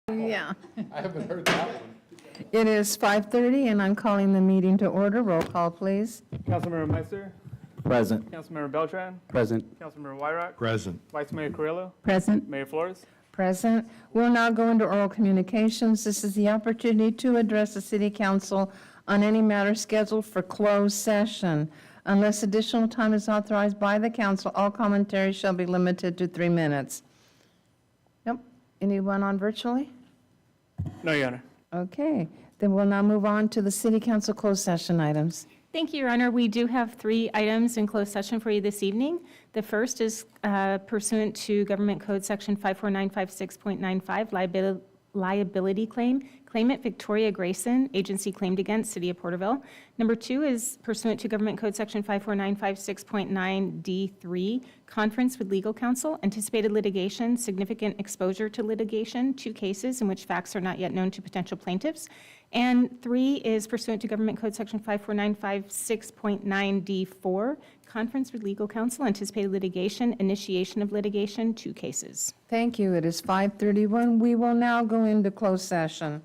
Yeah. I haven't heard that one. It is 5:30, and I'm calling the meeting to order. Roll call, please. Councilmember Meister, Present. Councilmember Beltran, Present. Councilmember Wyrock, Present. Vice Mayor Carrillo, Present. Mayor Flores. Present. We'll now go into oral communications. This is the opportunity to address the city council on any matter scheduled for closed session. Unless additional time is authorized by the council, all commentary shall be limited to 3 minutes. Nope. Anyone on virtually? No, Your Honor. Okay. Then we'll now move on to the city council closed session items. Thank you, Your Honor. We do have 3 items in closed session for you this evening. The first is pursuant to Government Code Section 54956.95, liability claim. Claimant Victoria Grayson, agency claimed against City of Porterville. Number 2 is pursuant to Government Code Section 54956.9D3, conference with legal counsel, anticipated litigation, significant exposure to litigation, 2 cases in which facts are not yet known to potential plaintiffs. And 3 is pursuant to Government Code Section 54956.9D4, conference with legal counsel, anticipated litigation, initiation of litigation, 2 cases. Thank you. It is 5:31. We will now go into closed session.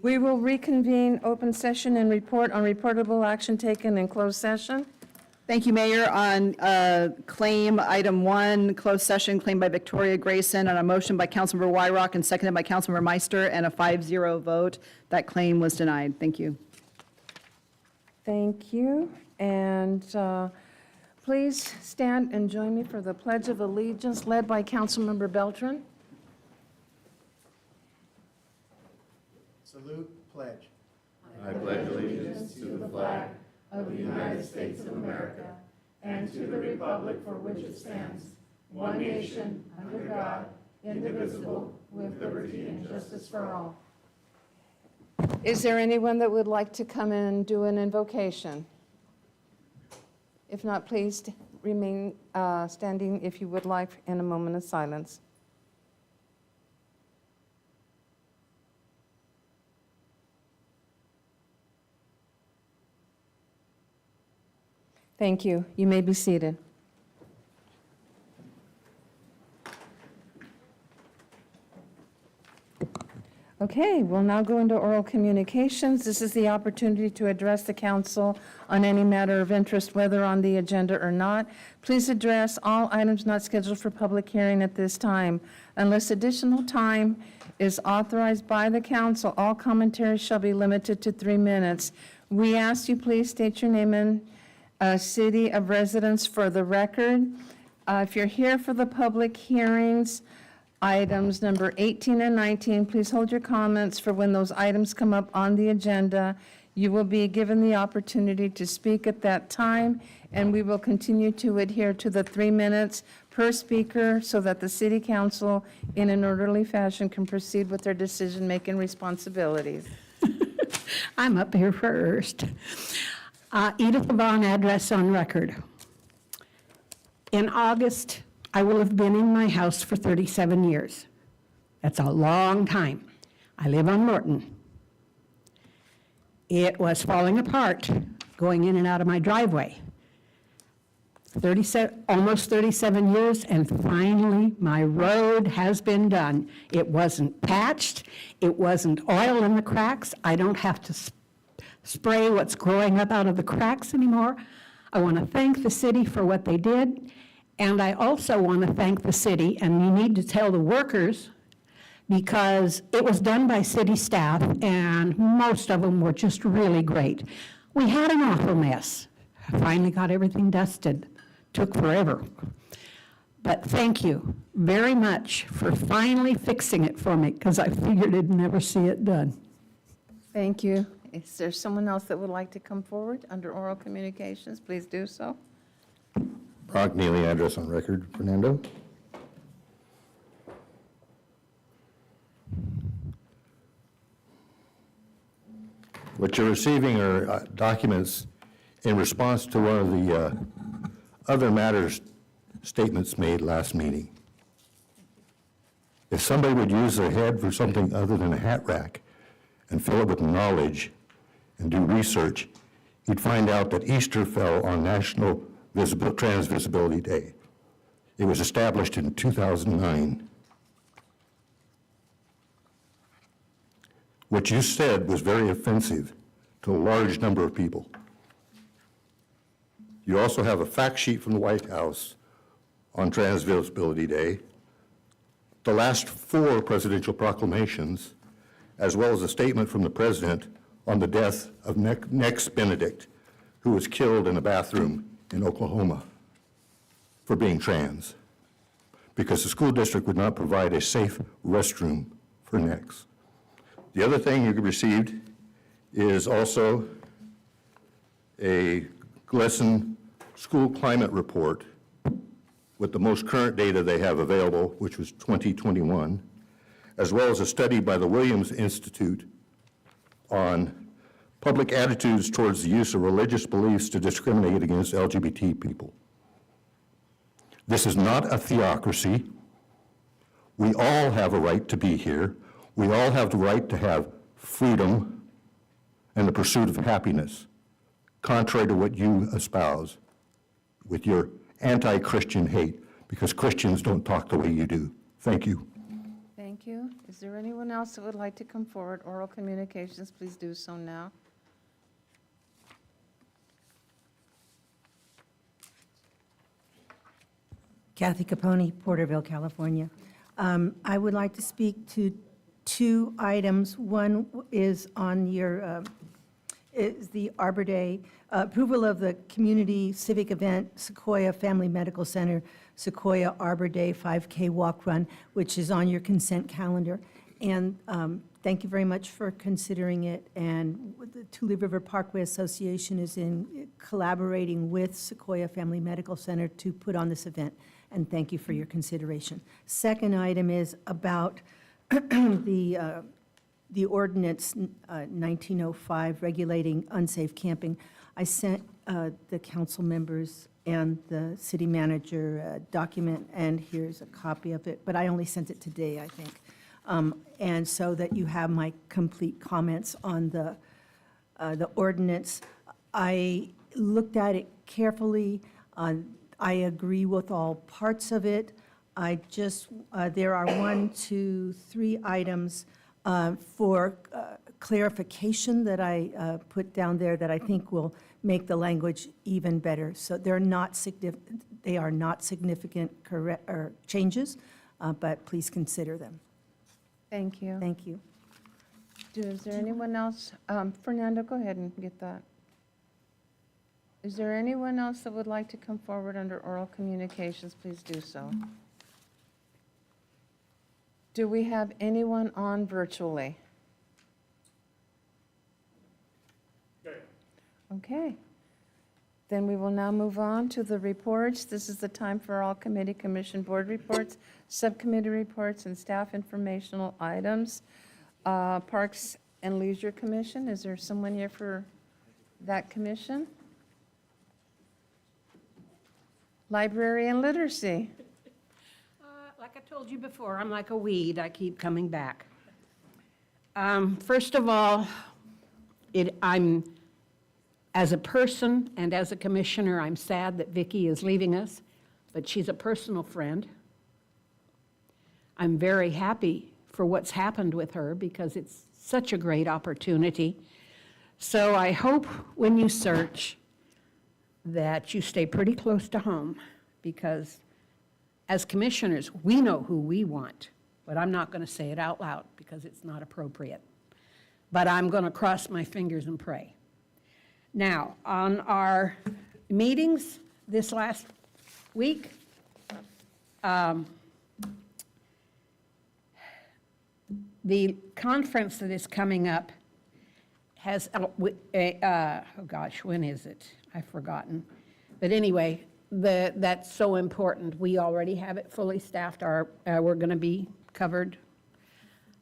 We will reconvene open session and report on reportable action taken in closed session. Thank you, Mayor. On claim item 1, closed session, claim by Victoria Grayson, on a motion by Councilmember Wyrock and seconded by Councilmember Meister, and a 5-0 vote. That claim was denied. Thank you. Thank you. And please stand and join me for the Pledge of Allegiance led by Councilmember Beltran. Salute, pledge. Is there anyone that would like to come in and do an invocation? If not, please remain standing if you would like in a moment of silence. Thank you. You may be seated. Okay, we'll now go into oral communications. This is the opportunity to address the council on any matter of interest, whether on the agenda or not. Please address all items not scheduled for public hearing at this time. Unless additional time is authorized by the council, all commentaries shall be limited to 3 minutes. We ask you please state your name and city of residence for the record. If you're here for the public hearings, items number 18 and 19, please hold your comments for when those items come up on the agenda. You will be given the opportunity to speak at that time, and we will continue to adhere to the 3 minutes per speaker so that the city council, in an orderly fashion, can proceed with their decision-making responsibilities. I'm up here first. Edith Vaughn, address on record. In August, I will have been in my house for 37 years. That's a long time. I live on Morton. It was falling apart, going in and out of my driveway. Almost 37 years, and finally, my road has been done. It wasn't patched. It wasn't oil in the cracks. I don't have to spray what's growing up out of the cracks anymore. I want to thank the city for what they did, and I also want to thank the city, and you need to tell the workers, because it was done by city staff, and most of them were just really great. We had an awful mess. I finally got everything dusted. Took forever. But thank you very much for finally fixing it for me, because I figured I'd never see it done. Thank you. Is there someone else that would like to come forward under oral communications? Please do so. Brock Neely, address on record. Fernando? What you're receiving are documents in response to one of the other matters statements made last meeting. If somebody would use their head for something other than a hat rack and fill it with knowledge and do research, you'd find out that Easter fell on National Trans Visibility Day. It was established in 2009. What you said was very offensive to a large number of people. You also have a fact sheet from the White House on Trans Visibility Day, the last 4 presidential proclamations, as well as a statement from the president on the death of Nex Benedict, who was killed in a bathroom in Oklahoma for being trans, because the school district would not provide a safe restroom for Nex. The other thing you received is also a Gleason School Climate Report with the most current data they have available, which was 2021, as well as a study by the Williams Institute on public attitudes towards the use of religious beliefs to discriminate against LGBT people. This is not a theocracy. We all have a right to be here. We all have the right to have freedom and the pursuit of happiness, contrary to what you espouse with your anti-Christian hate, because Christians don't talk the way you do. Thank you. Thank you. Is there anyone else that would like to come forward? Oral communications, please do so now. Kathy Capone, Porterville, California. I would like to speak to two items. One is on your, is the Arbor Day, approval of the community civic event Sequoia Family Medical Center, Sequoia Arbor Day 5K Walk Run, which is on your consent calendar. And thank you very much for considering it. And the Tule River Parkway Association is in collaborating with Sequoia Family Medical Center to put on this event. And thank you for your consideration. Second item is about the ordinance 1905 regulating unsafe camping. I sent the council members and the city manager a document, and here's a copy of it, but I only sent it today, I think. And so that you have my complete comments on the ordinance. I looked at it carefully. I agree with all parts of it. I just, there are 1, 2, 3 items for clarification that I put down there that I think will make the language even better. So they are not significant changes, but please consider them. Thank you. Thank you. Is there anyone else? Fernando, go ahead and get that. Is there anyone else that would like to come forward under oral communications? Please do so. Do we have anyone on virtually? Okay. Then we will now move on to the reports. This is the time for all committee, commission, board reports, subcommittee reports, and staff informational items. Parks and Leisure Commission, is there someone here for that commission? Library and Literacy. Like I told you before, I'm like a weed. I keep coming back. First of all, as a person and as a commissioner, I'm sad that Vicki is leaving us, but she's a personal friend. I'm very happy for what's happened with her because it's such a great opportunity. So I hope when you search that you stay pretty close to home, because as commissioners, we know who we want, but I'm not going to say it out loud because it's not appropriate. But I'm going to cross my fingers and pray. Now, on our meetings this last week, the conference that is coming up has, oh gosh, when is it? I've forgotten. But anyway, that's so important. We already have it fully staffed. We're going to be covered.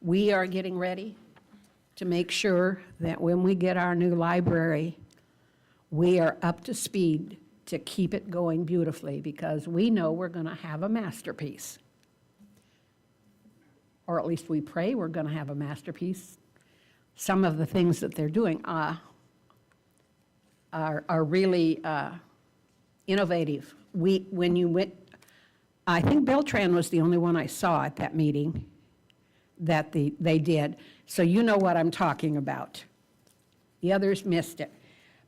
We are getting ready to make sure that when we get our new library, we are up to speed to keep it going beautifully, because we know we're going to have a masterpiece. Or at least we pray we're going to have a masterpiece. Some of the things that they're doing are really innovative. When you went, I think Beltran was the only one I saw at that meeting that they did. So you know what I'm talking about. The others missed it.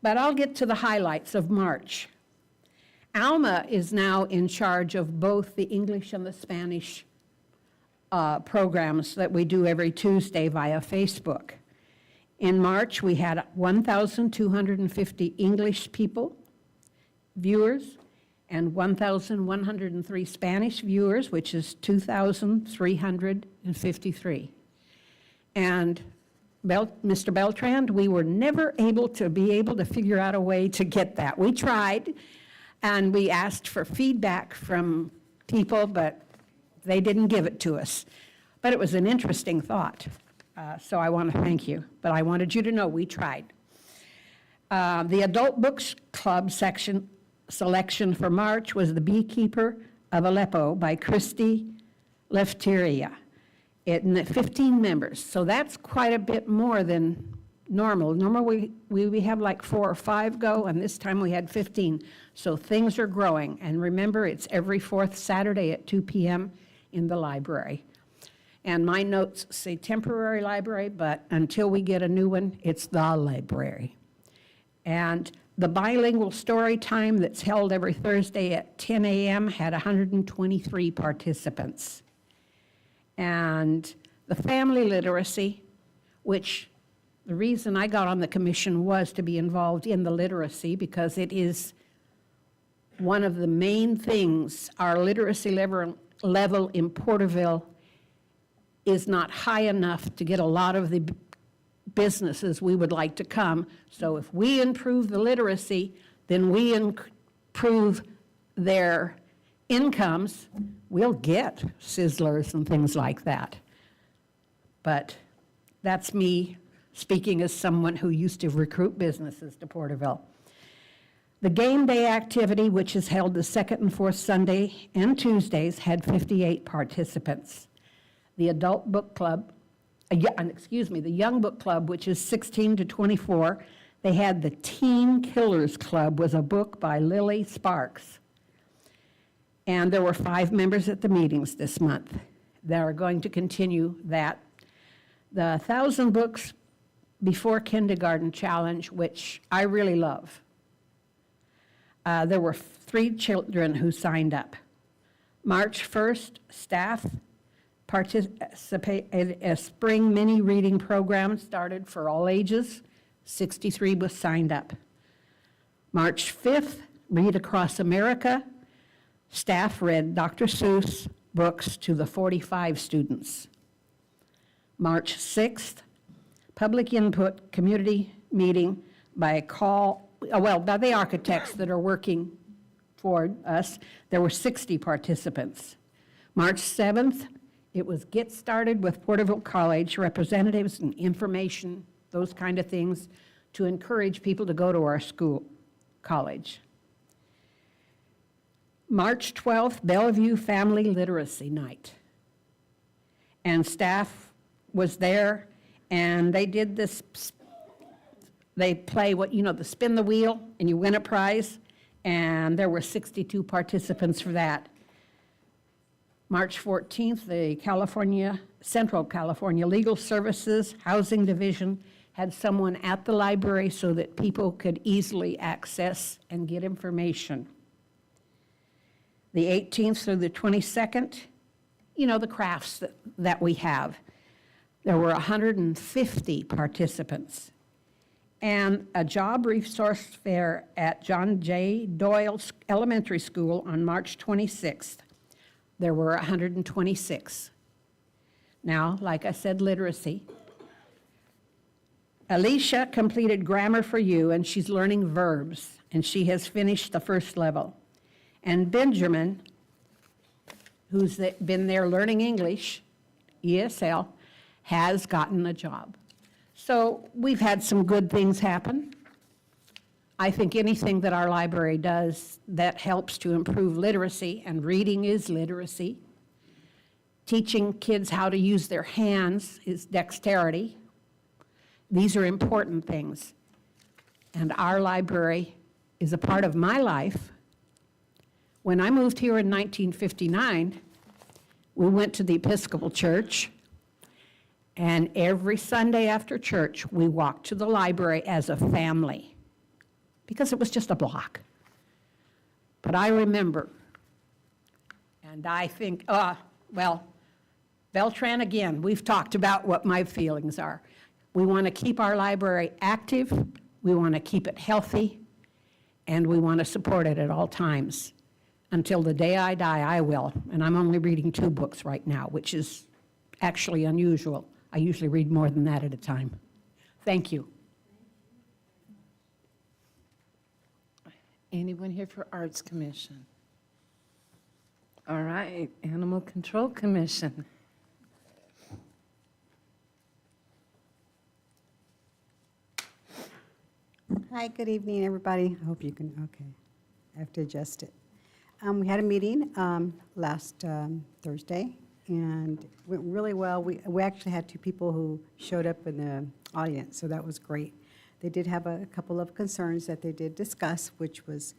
But I'll get to the highlights of March. Alma is now in charge of both the English and the Spanish programs that we do every Tuesday via Facebook. In March, we had 1,250 English people, viewers, and 1,103 Spanish viewers, which is 2,353. And Mr. Beltran, we were never able to figure out a way to get that. We tried, and we asked for feedback from people, but they didn't give it to us. But it was an interesting thought, so I want to thank you. But I wanted you to know we tried. The Adult Books Club selection for March was The Beekeeper of Aleppo by Christy Lefteria. It 15 members, so that's quite a bit more than normal. Normally we have like 4 or 5 go, and this time we had 15. So things are growing. And remember, it's every 4th Saturday at 2 p.m. in the library. And my notes say temporary library, but until we get a new one, it's the library. And the bilingual story time that's held every Thursday at 10 a.m. had 123 participants. And the family literacy, which the reason I got on the commission was to be involved in the literacy, because it is one of the main things. Our literacy level in Porterville is not high enough to get a lot of the businesses we would like to come. So if we improve the literacy, then we improve their incomes, we'll get Sizzlers and things like that. But that's me speaking as someone who used to recruit businesses to Porterville. The game day activity, which is held the second and fourth Sunday and Tuesdays, had 58 participants. The adult book club, the young book club, which is 16 to 24, they had the Teen Killers Club, was a book by Lily Sparks. And there were 5 members at the meetings this month that are going to continue that. The 1,000 Books Before Kindergarten Challenge, which I really love. There were 3 children who signed up. March 1st, staff participate in a spring mini reading program started for all ages. 63 was signed up. March 5th, Read Across America. Staff read Dr. Seuss books to the 45 students. March 6th, public input community meeting by the architects that are working for us. There were 60 participants. March 7th, it was Get Started with Porterville College, representatives and information, those kind of things, to encourage people to go to our college. March 12th, Bellevue Family Literacy Night. And staff was there, and they did this, they play the spin the wheel, and you win a prize, and there were 62 participants for that. March 14th, the Central California Legal Services Housing Division had someone at the library so that people could easily access and get information. The 18th through the 22nd, the crafts that we have. There were 150 participants. And a job resource fair at John J. Doyle Elementary School on March 26th. There were 126. Now, like I said, literacy. Alicia completed Grammar for You, and she's learning verbs, and she has finished the first level. And Benjamin, who's been there learning English, ESL, has gotten a job. So we've had some good things happen. I think anything that our library does that helps to improve literacy, and reading is literacy. Teaching kids how to use their hands is dexterity. These are important things. And our library is a part of my life. When I moved here in 1959, we went to the Episcopal Church, and every Sunday after church, we walked to the library as a family, because it was just a block. But I remember, and I think, Beltran again, we've talked about what my feelings are. We want to keep our library active, we want to keep it healthy, and we want to support it at all times. Until the day I die, I will. And I'm only reading 2 books right now, which is actually unusual. I usually read more than that at a time. Thank you. Anyone here for Arts Commission? All right, Animal Control Commission. Hi, good evening, everybody. I hope you can, okay. I have to adjust it. We had a meeting last Thursday, and it went really well. We actually had 2 people who showed up in the audience, so that was great. They did have a couple of concerns that they did discuss, which was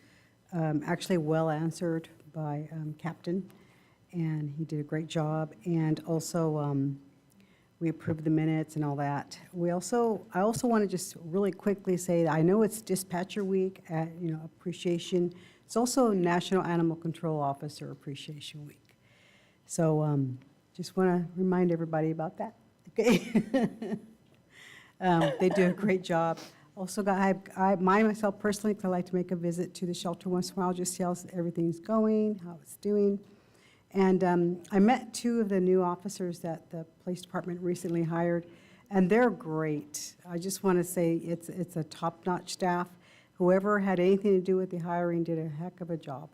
actually well answered by Captain. and he did a great job. And also, we approved the minutes and all that. I also want to just really quickly say that I know it's Dispatcher Week, appreciation. It's also National Animal Control Officer Appreciation Week. So just want to remind everybody about that. Okay. They do a great job. Also, myself personally, because I like to make a visit to the shelter once in a while, just see how everything's going, how it's doing. And I met 2 of the new officers that the police department recently hired, and they're great. I just want to say it's a top-notch staff. Whoever had anything to do with the hiring did a heck of a job.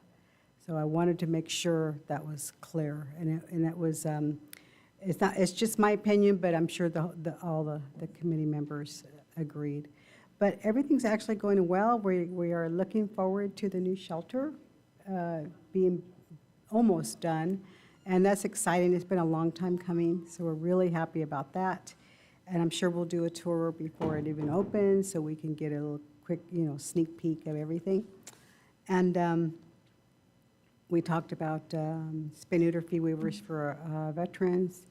So I wanted to make sure that was clear, and that was, it's just my opinion, but I'm sure all the committee members agreed. But everything's actually going well. We are looking forward to the new shelter being almost done, and that's exciting. It's been a long time coming, so we're really happy about that. And I'm sure we'll do a tour before it even opens, so we can get a little quick, sneak peek of everything. And we talked about spay-neuter fee waivers for veterans,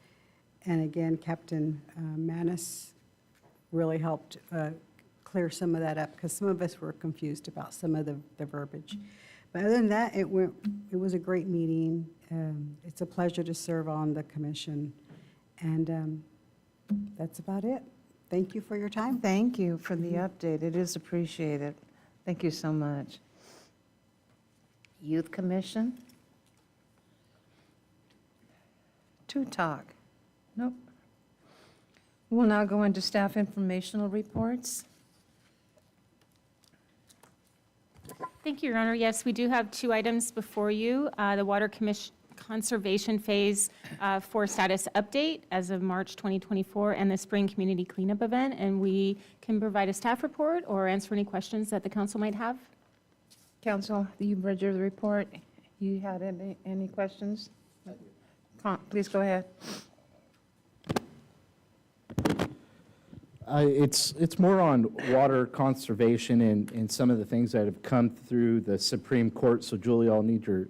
and again, Captain Manis really helped clear some of that up, because some of us were confused about some of the verbiage. But other than that, it was a great meeting. It's a pleasure to serve on the commission. And that's about it. Thank you for your time. Thank you for the update. It is appreciated. Thank you so much. Youth Commission? To talk? Nope. We'll now go into staff informational reports. Thank you, Your Honor. Yes, we do have 2 items before you. The Water Conservation Phase 4 status update as of March 2024 and the Spring Community Cleanup Event. And we can provide a staff report or answer any questions that the council might have. Council, you've read your report. You had any questions? Please go ahead. It's more on water conservation and some of the things that have come through the Supreme Court. So Julie, I'll need your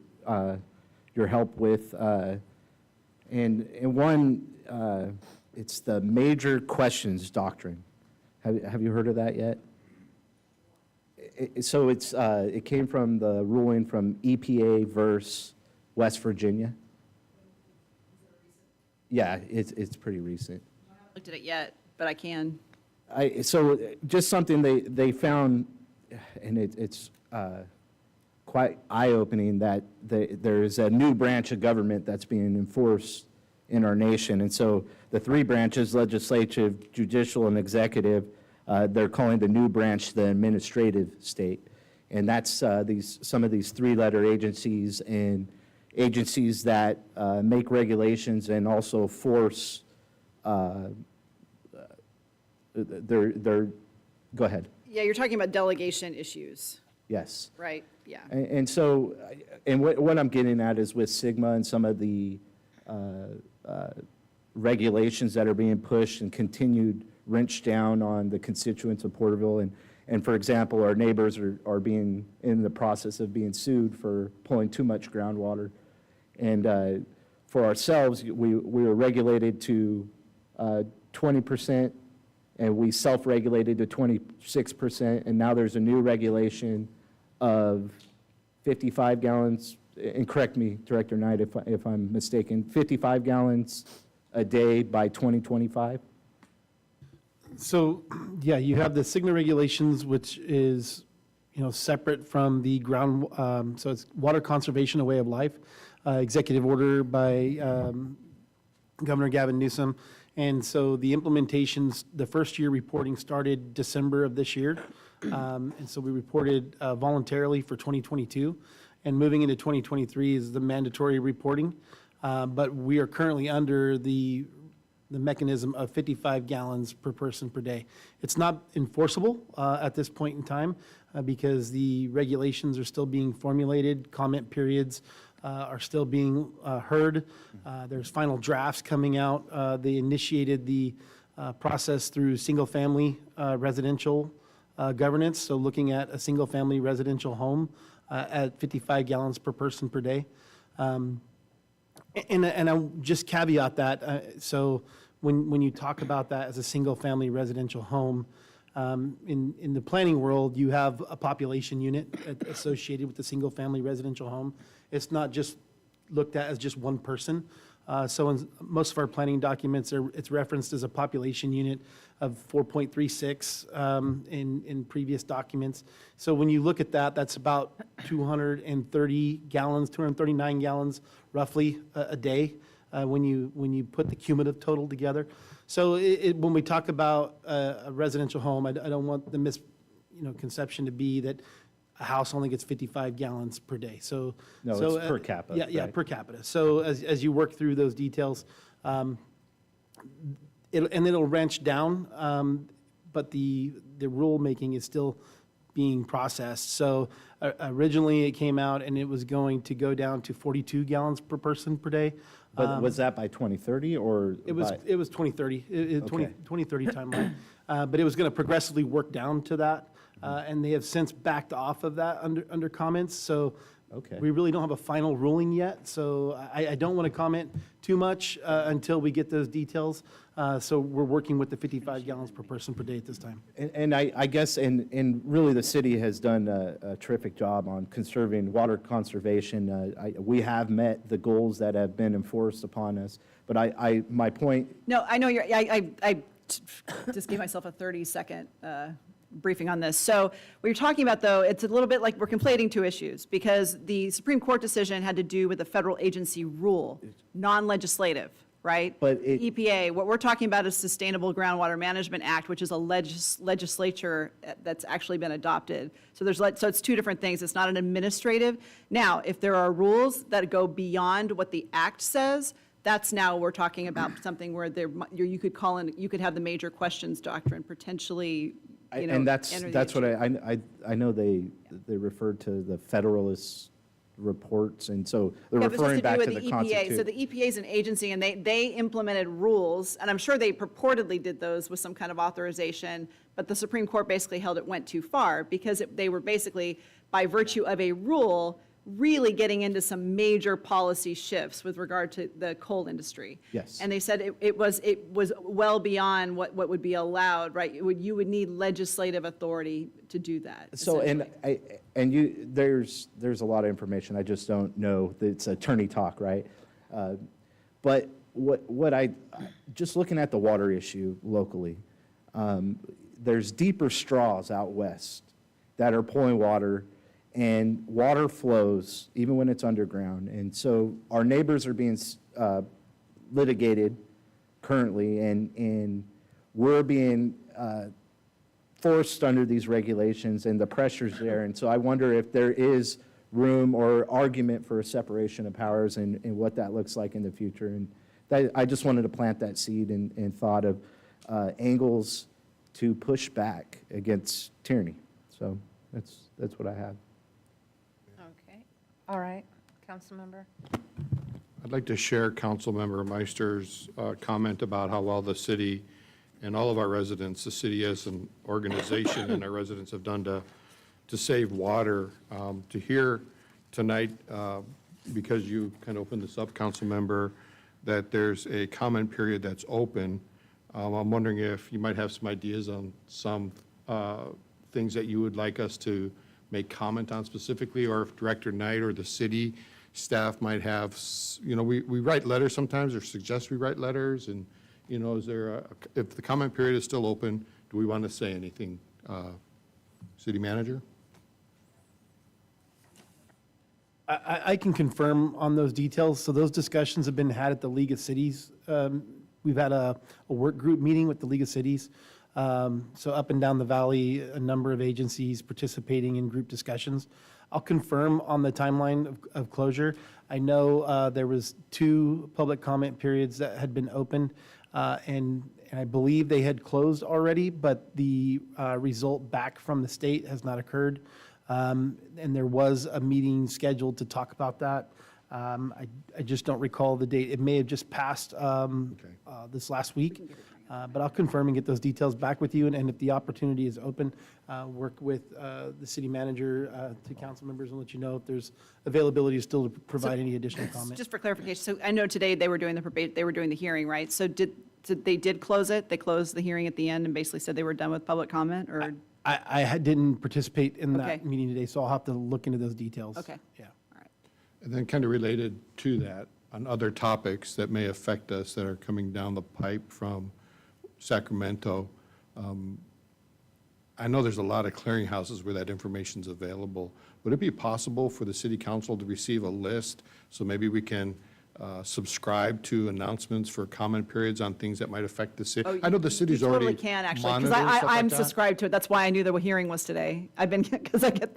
help with. And one, it's the Major Questions Doctrine. Have you heard of that yet? It came from the ruling from EPA versus West Virginia. Yeah, it's pretty recent. I haven't looked at it yet, but I can. So just something they found, and it's quite eye-opening, that there's a new branch of government that's being enforced in our nation. And so the 3 branches, legislative, judicial, and executive, they're calling the new branch the administrative state. And that's some of these 3-letter agencies and agencies that make regulations and also force go ahead. Yeah, you're talking about delegation issues, Yes. right? Yeah. And so, and what I'm getting at is with Sigma and some of the regulations that are being pushed and continued wrenched down on the constituents of Porterville. And for example, our neighbors are being in the process of being sued for pulling too much groundwater. And for ourselves, we were regulated to 20%, and we self-regulated to 26%, and now there's a new regulation of 55 gallons, and correct me, Director Knight, if I'm mistaken, 55 gallons a day by 2025? So, yeah, you have the Sigma regulations, which is, separate from the ground, so it's water conservation, a way of life, executive order by Governor Gavin Newsom. And so the implementations, the first year reporting started December of this year. And so we reported voluntarily for 2022. And moving into 2023 is the mandatory reporting. But we are currently under the mechanism of 55 gallons per person per day. It's not enforceable at this point in time because the regulations are still being formulated, comment periods are still being heard. There's final drafts coming out. They initiated the process through single-family residential governance, so looking at a single-family residential home at 55 gallons per person per day. And I'll just caveat that, so when you talk about that as a single-family residential home, in the planning world, you have a population unit associated with the single-family residential home. It's not just looked at as just one person. So in most of our planning documents, it's referenced as a population unit of 4.36 in previous documents. So when you look at that, that's about 230 gallons, 239 gallons roughly a day when you put the cumulative total together. So when we talk about a residential home, I don't want the conception to be that a house only gets 55 gallons per day. So No, so, it's per capita, Yeah, right? per capita. So as you work through those details, it'll wrench down, but the rulemaking is still being processed. So originally it came out and it was going to go down to 42 gallons per person per day. But was that by 2030 or? It was 2030, 2030 timeline. But it was going to progressively work down to that. And they have since backed off of that under comments. So Okay. we really don't have a final ruling yet. So I don't want to comment too much until we get those details. So we're working with the 55 gallons per person per day at this time. And I guess, and really the city has done a terrific job on conserving, water conservation. We have met the goals that have been enforced upon us. But my point, No, I know I just gave myself a 30-second briefing on this. So what you're talking about, though, it's a little bit like we're conflating two issues, because the Supreme Court decision had to do with a federal agency rule, non-legislative, right? But it- EPA, what we're talking about is Sustainable Groundwater Management Act, which is a legislature that's actually been adopted. So so it's two different things. It's not an administrative. Now, if there are rules that go beyond what the act says, that's now we're talking about something where you could have the major questions doctrine potentially, and that's enter the what issue. I know they referred to the Federalist reports, and so they're Yeah, but it's referring back to with the EPA. Constitution. So the EPA is an agency, and they implemented rules, and I'm sure they purportedly did those with some kind of authorization, but the Supreme Court basically held it went too far, because they were basically, by virtue of a rule, really getting into some major policy shifts with regard to the coal industry. Yes. And they said it was well beyond what would be allowed, right? You would need legislative authority to do that. So, essentially. there's a lot of information, I just don't know, it's attorney talk, right? But just looking at the water issue locally, there's deeper straws out west that are pulling water, and water flows even when it's underground. And so our neighbors are being litigated currently, and we're being forced under these regulations and the pressures there. And so I wonder if there is room or argument for a separation of powers and what that looks like in the future. And I just wanted to plant that seed and thought of angles to push back against tyranny. So that's what I have. Okay, all right, Councilmember. I'd like to share Councilmember Meister's comment about how well the city and all of our residents, the city as an organization and our residents have done to save water. To hear tonight, because you kind of opened this up, Councilmember, that there's a comment period that's open. I'm wondering if you might have some ideas on some things that you would like us to make comment on specifically, or if Director Knight or the city staff might have, we write letters sometimes, or suggest we write letters, and, is there if the comment period is still open, do we want to say anything? City Manager? I can confirm on those details. So those discussions have been had at the League of Cities. We've had a work group meeting with the League of Cities. So up and down the valley, a number of agencies participating in group discussions. I'll confirm on the timeline of closure. I know there was 2 public comment periods that had been opened, and I believe they had closed already, but the result back from the state has not occurred. And there was a meeting scheduled to talk about that. I just don't recall the date. It may have just passed this last week, but I'll confirm and get those details back with you. And if the opportunity is open, work with the city manager to council members and let you know if there's availability still to provide any additional comment. Just for clarification, so I know today they were doing the hearing, right? So they did close it? They closed the hearing at the end and basically said they were done with public comment, or? Didn't participate in that Okay. meeting today, so I'll have to look into those details. Okay. Yeah. All right. And then kind of related to that, on other topics that may affect us that are coming down the pipe from Sacramento, I know there's a lot of clearinghouses where that information's available. Would it be possible for the city council to receive a list, so maybe we can subscribe to announcements for comment periods on things that might affect the city? I know the city's already You totally can, actually, because monitoring stuff like I'm that. subscribed to it. That's why I knew the hearing was today. I've been, because I get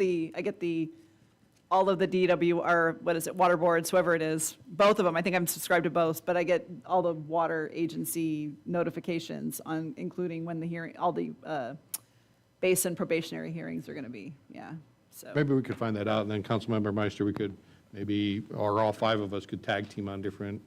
all of the DW, or what is it, water boards, whoever it is, both of them. I think I'm subscribed to both, but I get all the water agency notifications on, including when the hearing, all the basin probationary hearings are going to be, yeah, so. Maybe we could find that out, and then Councilmember Meister, we could maybe, or all five of us could tag team on different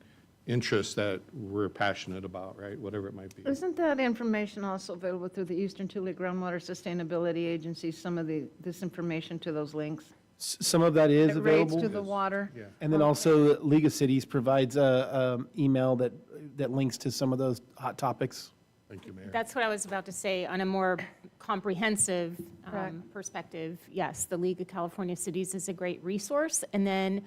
interests that we're passionate about, right? Whatever it might be. Isn't that information also available through the Eastern Tule Groundwater Sustainability Agency, some of this information to those links? Some of that is It rates available. to the water? Yeah. And then also League of Cities provides a email that links to some of those hot topics. Thank you, Mayor. That's what I was about to say. On a more comprehensive Correct. perspective, yes, the League of California Cities is a great resource. And then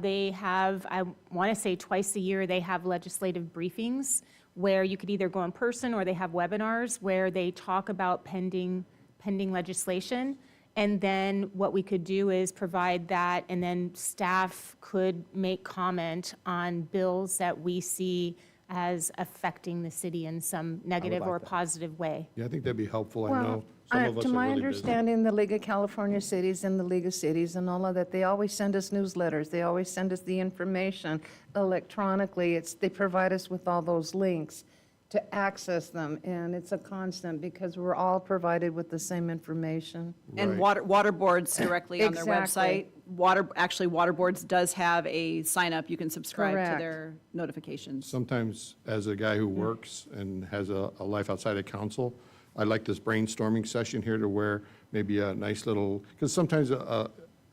they have, I want to say twice a year, they have legislative briefings where you could either go in person or they have webinars where they talk about pending legislation. And then what we could do is provide that, and then staff could make comment on bills that we see as affecting the city in some negative like or that. positive way. Yeah, I think that'd be helpful. I Well, know some of us to are my really busy. understanding, the League of California Cities and the League of Cities and all of that, they always send us newsletters. They always send us the information electronically. They provide us with all those links to access them, and it's a constant because we're all provided with the same information. And Right. water boards directly on their Exactly. website. Actually, water boards does have a sign up. You can subscribe to Correct. their notifications. Sometimes, as a guy who works and has a life outside of council, I like this brainstorming session here to where maybe a nice little, because sometimes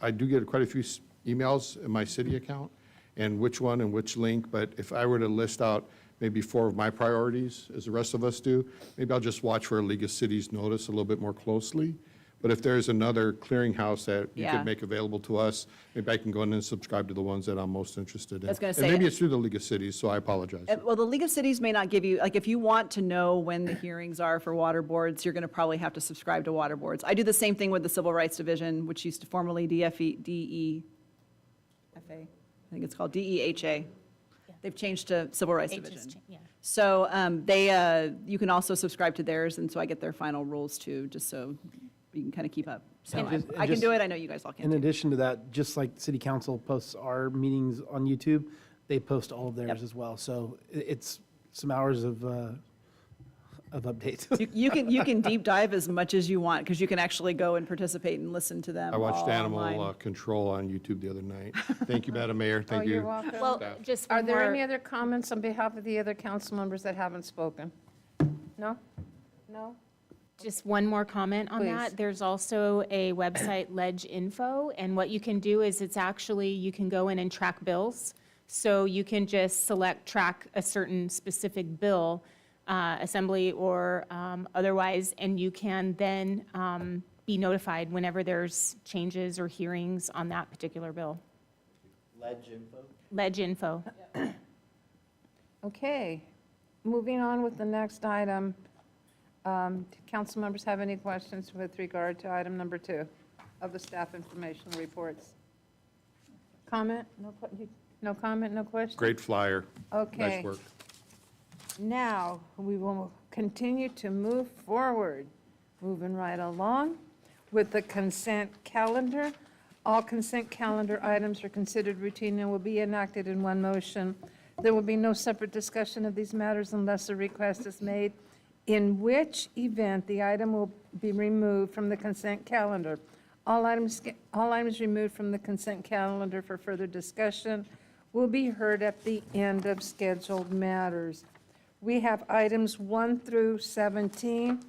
I do get quite a few emails in my city account, and which one and which link, but if I were to list out maybe 4 of my priorities, as the rest of us do, maybe I'll just watch for a League of Cities notice a little bit more closely. But if there's another clearinghouse that you Yeah. could make available to us, maybe I can go in and subscribe to the ones that I'm most interested in. I was gonna And say- maybe it's through the League of Cities, so I apologize. Well, the League of Cities may not give you, like, if you want to know when the hearings are for water boards, you're going to probably have to subscribe to water boards. I do the same thing with the Civil Rights Division, which used to formerly DEFA. I think it's called DEHA. They've changed to Civil Rights It Division. just cha- yeah. So you can also subscribe to theirs, and so I get their final rules too, just so you can kind of keep up. So And just- I can do it, I know you guys all can In too. addition to that, just like City Council posts our meetings on YouTube, they post all of theirs Yep. as well. So it's some hours of updates. You can deep dive as much as you want, because you can actually go and participate and listen to them I watched all Animal online. Control on YouTube the other night. Thank you, Madam Mayor. Thank you're you. welcome. Well, Staff. just Are one there more- any other comments on behalf of the other council members that haven't spoken? No? No? Just one more comment on Please. that. There's also a website, Ledge Info, and what you can do is it's actually, you can go in and track bills. So you can just track a certain specific bill, assembly or otherwise, and you can then be notified whenever there's changes or hearings on that particular bill. Ledge Info. Okay, moving on with the next item. Do council members have any questions with regard to item number 2 of the staff informational reports? Comment? No comment, no question? Great flyer. Okay. Nice work. Now, we will continue to move forward, moving right along with the consent calendar. All consent calendar items are considered routine and will be enacted in one motion. There will be no separate discussion of these matters unless a request is made, in which event the item will be removed from the consent calendar. All items removed from the consent calendar for further discussion will be heard at the end of scheduled matters. We have items 1 through 17.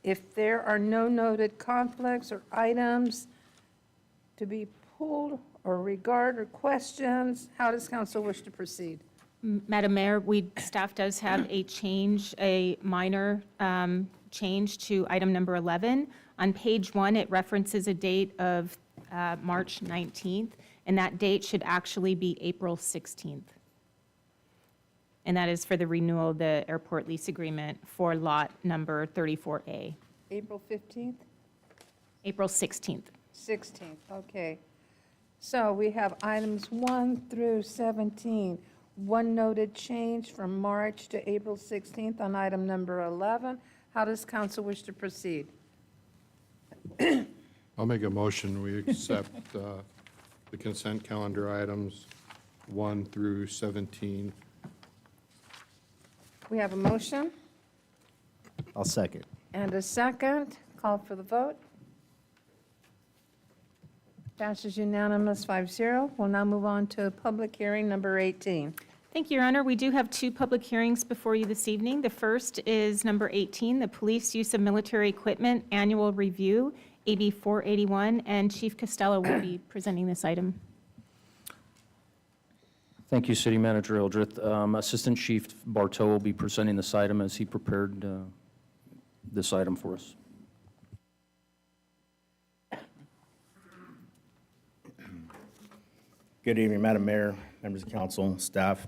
If there are no noted conflicts or items to be pulled or regard or questions, how does council wish to proceed? Madam Mayor, staff does have a change, a minor change to item number 11. On page 1, it references a date of March 19th, and that date should actually be April 16th. And that is for the renewal of the airport lease agreement for lot number 34A. April 15th? April 16th. 16th, okay. So we have items 1 through 17. One noted change from March to April 16th on item number 11. How does council wish to proceed? I'll make a motion, we accept the consent calendar items 1 through 17. We have a motion I'll second. and a second. Call for the vote. Passes unanimous 5-0. We'll now move on to public hearing number 18. Thank you, Your Honor. We do have 2 public hearings before you this evening. The first is number 18, the Police Use of Military Equipment Annual Review, AB 481, and Chief Costello will be presenting this item. Thank you, City Manager Eldrith. Assistant Chief Bartow will be presenting this item as he prepared this item for us. Good evening, Madam Mayor, members of council, staff.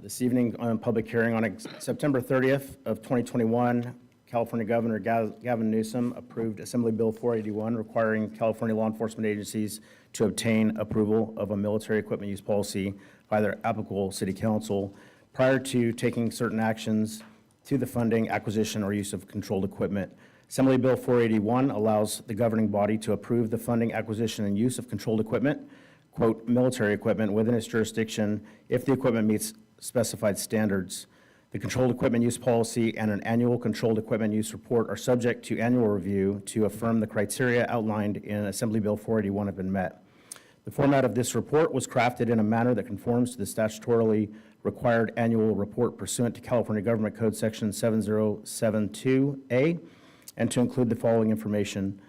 This evening on public hearing on September 30th of 2021, California Governor Gavin Newsom approved Assembly Bill 481 requiring California law enforcement agencies to obtain approval of a military equipment use policy by their applicable city council prior to taking certain actions to the funding, acquisition, or use of controlled equipment. Assembly Bill 481 allows the governing body to approve the funding, acquisition, and use of controlled equipment, quote, military equipment within its jurisdiction if the equipment meets specified standards. The controlled equipment use policy and an annual controlled equipment use report are subject to annual review to affirm the criteria outlined in Assembly Bill 481 have been met. The format of this report was crafted in a manner that conforms to the statutorily required annual report pursuant to California Government Code Section 7072A, and to include the following information: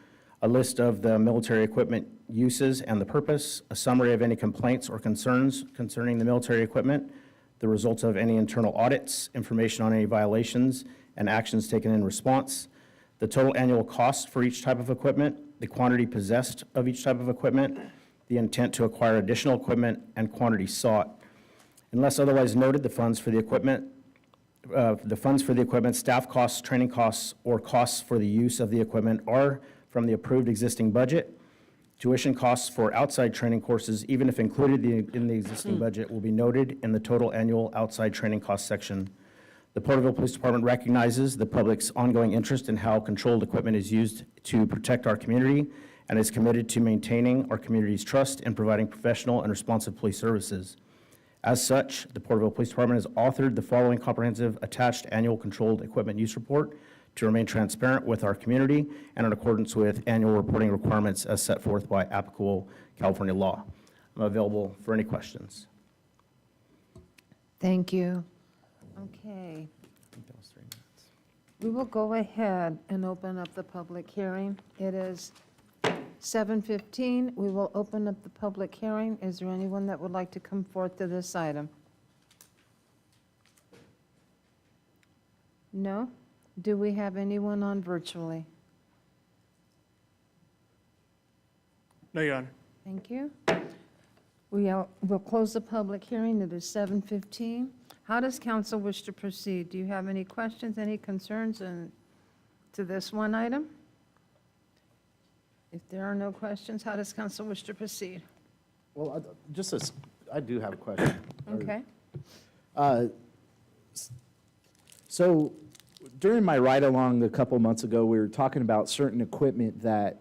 a list of the military equipment uses and the purpose, a summary of any complaints or concerns concerning the military equipment, the results of any internal audits, information on any violations, and actions taken in response, the total annual cost for each type of equipment, the quantity possessed of each type of equipment, the intent to acquire additional equipment, and quantity sought. Unless otherwise noted, the funds for the equipment, staff costs, training costs, or costs for the use of the equipment are from the approved existing budget. Tuition costs for outside training courses, even if included in the existing budget, will be noted in the total annual outside training cost section. The Porterville Police Department recognizes the public's ongoing interest in how controlled equipment is used to protect our community and is committed to maintaining our community's trust in providing professional and responsive police services. As such, the Porterville Police Department has authored the following comprehensive attached annual controlled equipment use report to remain transparent with our community and in accordance with annual reporting requirements as set forth by applicable California law. I'm available for any questions. Thank you. Okay. We will go ahead and open up the public hearing. It is 7:15. We will open up the public hearing. Is there anyone that would like to come forth to this item? No? Do we have anyone on virtually? No, Your Honor. Thank you. We'll close the public hearing. It is 7:15. How does council wish to proceed? Do you have any questions, any concerns to this one item? If there are no questions, how does council wish to proceed? Well, I do have a question. Okay. So during my ride-along a couple months ago, we were talking about certain equipment that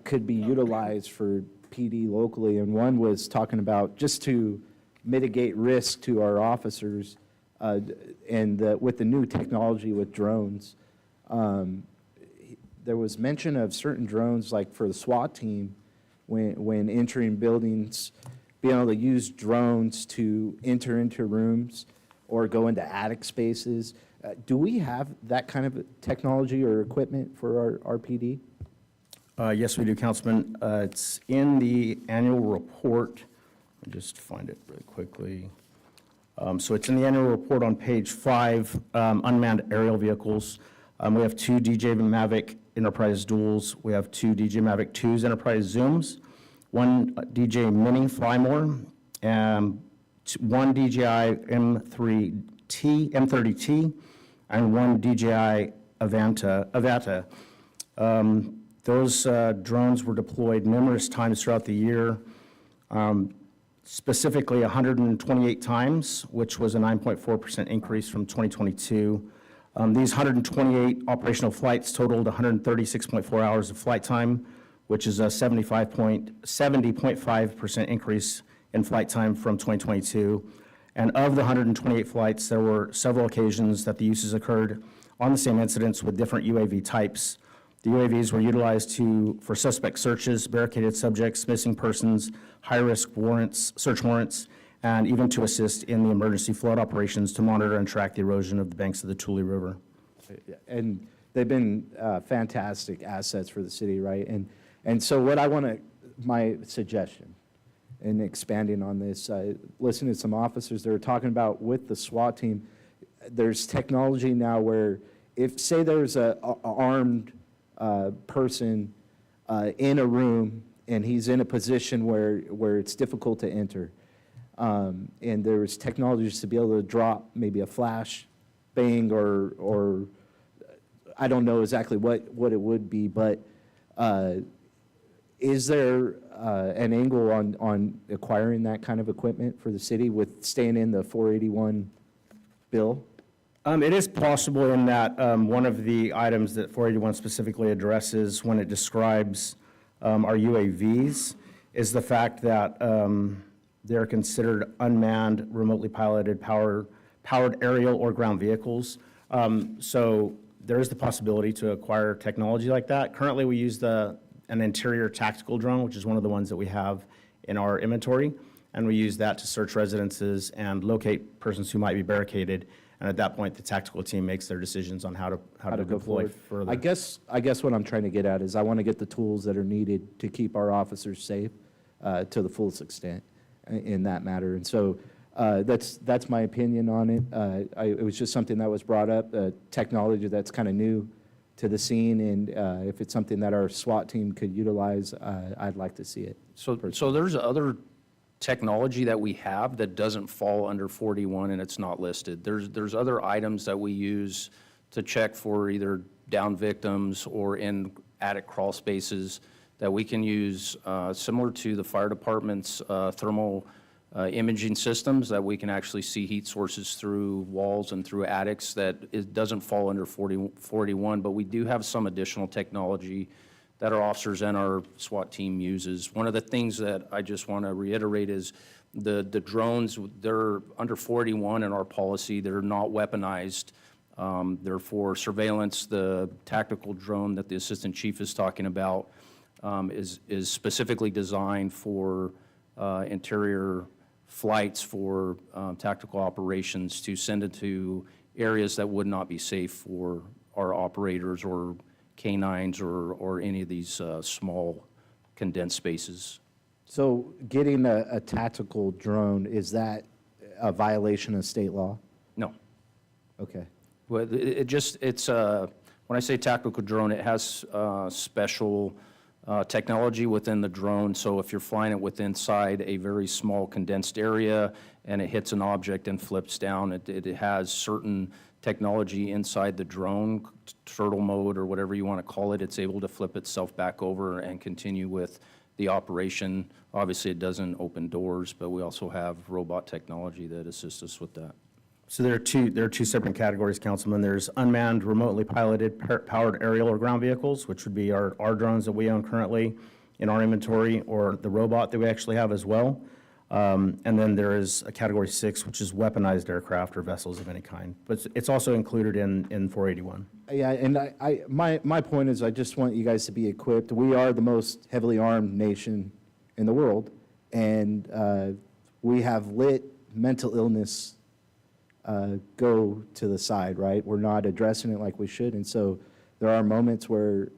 could be utilized for PD locally, and one was talking about just to mitigate risk to our officers, and with the new technology with drones, there was mention of certain drones, like for the SWAT team, when entering buildings, being able to use drones to enter into rooms or go into attic spaces. Do we have that kind of technology or equipment for our PD? Yes, we do, Councilman. It's in the annual report. Let me just find it really quickly. So it's in the annual report on page 5, unmanned aerial vehicles. We have 2 DJ Mavic Enterprise Duals. We have 2 DJ Mavic 2s Enterprise Zooms, 1 DJ Mini Flymore, and 1 DJI M30T, and 1 DJI Avata. Those drones were deployed numerous times throughout the year, specifically 128 times, which was a 9.4% increase from 2022. These 128 operational flights totaled 136.4 hours of flight time, which is a 70.5% increase in flight time from 2022. And of the 128 flights, there were several occasions that the uses occurred on the same incidents with different UAV types. The UAVs were utilized for suspect searches, barricaded subjects, missing persons, high-risk search warrants, and even to assist in the emergency flood operations to monitor and track the erosion of the banks of the Tule River. And they've been fantastic assets for the city, right? And so what I want to, my suggestion in expanding on this, listening to some officers, they were talking about with the SWAT team, there's technology now where if, say there's a armed person in a room and he's in a position where it's difficult to enter, and there's technologies to be able to drop maybe a flash bang or I don't know exactly what it would be, but is there an angle on acquiring that kind of equipment for the city with staying in the 481 bill? It is possible in that one of the items that 481 specifically addresses when it describes our UAVs is the fact that they're considered unmanned, remotely piloted, powered aerial or ground vehicles. So there is the possibility to acquire technology like that. Currently, we use an interior tactical drone, which is one of the ones that we have in our inventory, and we use that to search residences and locate persons who might be barricaded. And at that point, the tactical team makes their decisions on how to Go deploy forward. further. I guess what I'm trying to get at is I want to get the tools that are needed to keep our officers safe to the fullest extent in that matter. And so that's my opinion on it. It was just something that was brought up, technology that's kind of new to the scene, and if it's something that our SWAT team could utilize, I'd like to see it. So there's other technology that we have that doesn't fall under 41 and it's not listed. There's other items that we use to check for either down victims or in attic crawl spaces that we can use, similar to the fire department's thermal imaging systems, that we can actually see heat sources through walls and through attics. That it doesn't fall under 41, but we do have some additional technology that our officers and our SWAT team uses. One of the things that I just want to reiterate is the drones, they're under 41 in our policy. They're not weaponized. They're for surveillance. The tactical drone that the assistant chief is talking about is specifically designed for interior flights for tactical operations to send it to areas that would not be safe for our operators or canines or any of these small condensed spaces. So getting a tactical drone, is that a violation of state law? No. Okay. Well, it's when I say tactical drone, it has special technology within the drone. So if you're flying it with inside a very small condensed area and it hits an object and flips down, it has certain technology inside the drone, turtle mode or whatever you want to call it. It's able to flip itself back over and continue with the operation. Obviously, it doesn't open doors, but we also have robot technology that assists us with that. So there are two separate categories, Councilman. There's unmanned, remotely piloted, powered aerial or ground vehicles, which would be our drones that we own currently in our inventory, or the robot that we actually have as well. And then there is a Category 6, which is weaponized aircraft or vessels of any kind. But it's also included in 481. Yeah, and my point is I just want you guys to be equipped. We are the most heavily armed nation in the world, and we have let mental illness go to the side, right? We're not addressing it like we should, and so there are moments where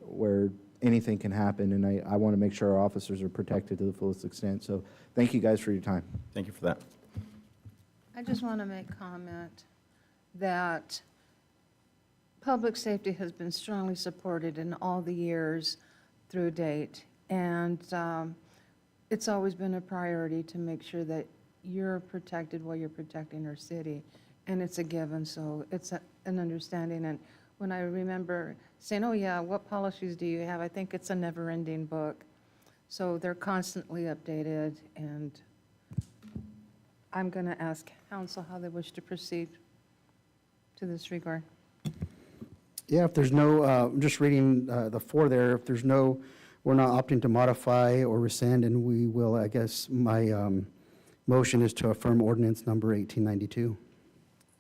anything can happen, and I want to make sure our officers are protected to the fullest extent. So thank you guys for your time. Thank you for that. I just want to make comment that public safety has been strongly supported in all the years through date, and it's always been a priority to make sure that you're protected while you're protecting our city, and it's a given, so it's an understanding. And when I remember saying, oh yeah, what policies do you have? I think it's a never-ending book. So they're constantly updated, and I'm going to ask council how they wish to proceed to this regard. Yeah, if there's no, I'm just reading the 4 there, if there's no, we're not opting to modify or rescind, and we will, I guess, my motion is to affirm ordinance number 1892.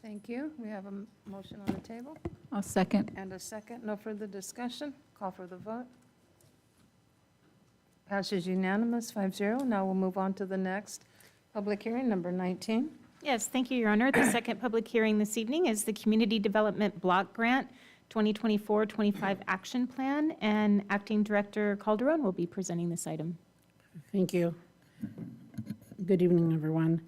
Thank you. We have a motion on the table I'll second. and a second. No further discussion. Call for the vote. Passes unanimous, 5-0. Now we'll move on to the next public hearing, number 19. Yes, thank you, Your Honor. The second public hearing this evening is the Community Development Block Grant 2024-25 Action Plan, and Acting Director Calderon will be presenting this item. Thank you. Good evening, everyone.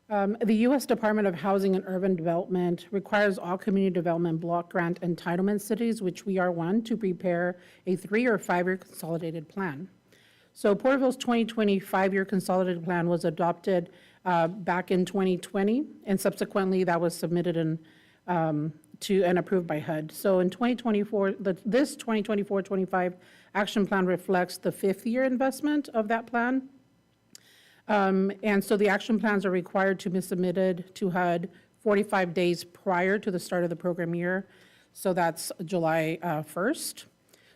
The U.S. Department of Housing and Urban Development requires all community development block grant entitlement cities, which we are one, to prepare a 3- or 5-year consolidated plan. So Porterville's 2020 5-year consolidated plan was adopted back in 2020, and subsequently that was submitted and approved by HUD. So in 2024, this 2024-25 action plan reflects the 5th-year investment of that plan. And so the action plans are required to be submitted to HUD 45 days prior to the start of the program year. So that's July 1st.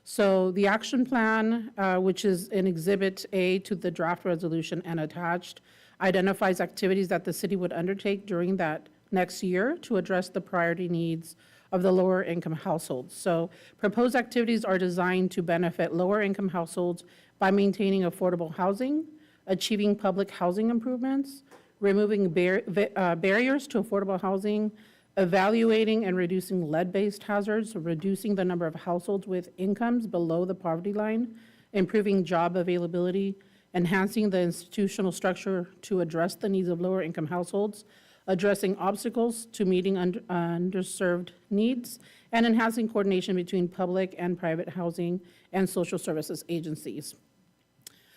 So the action plan, which is in Exhibit A to the draft resolution and attached, identifies activities that the city would undertake during that next year to address the priority needs of the lower income households. So proposed activities are designed to benefit lower income households by maintaining affordable housing, achieving public housing improvements, removing barriers to affordable housing, evaluating and reducing lead-based hazards, reducing the number of households with incomes below the poverty line, improving job availability, enhancing the institutional structure to address the needs of lower income households, addressing obstacles to meeting underserved needs, and enhancing coordination between public and private housing and social services agencies.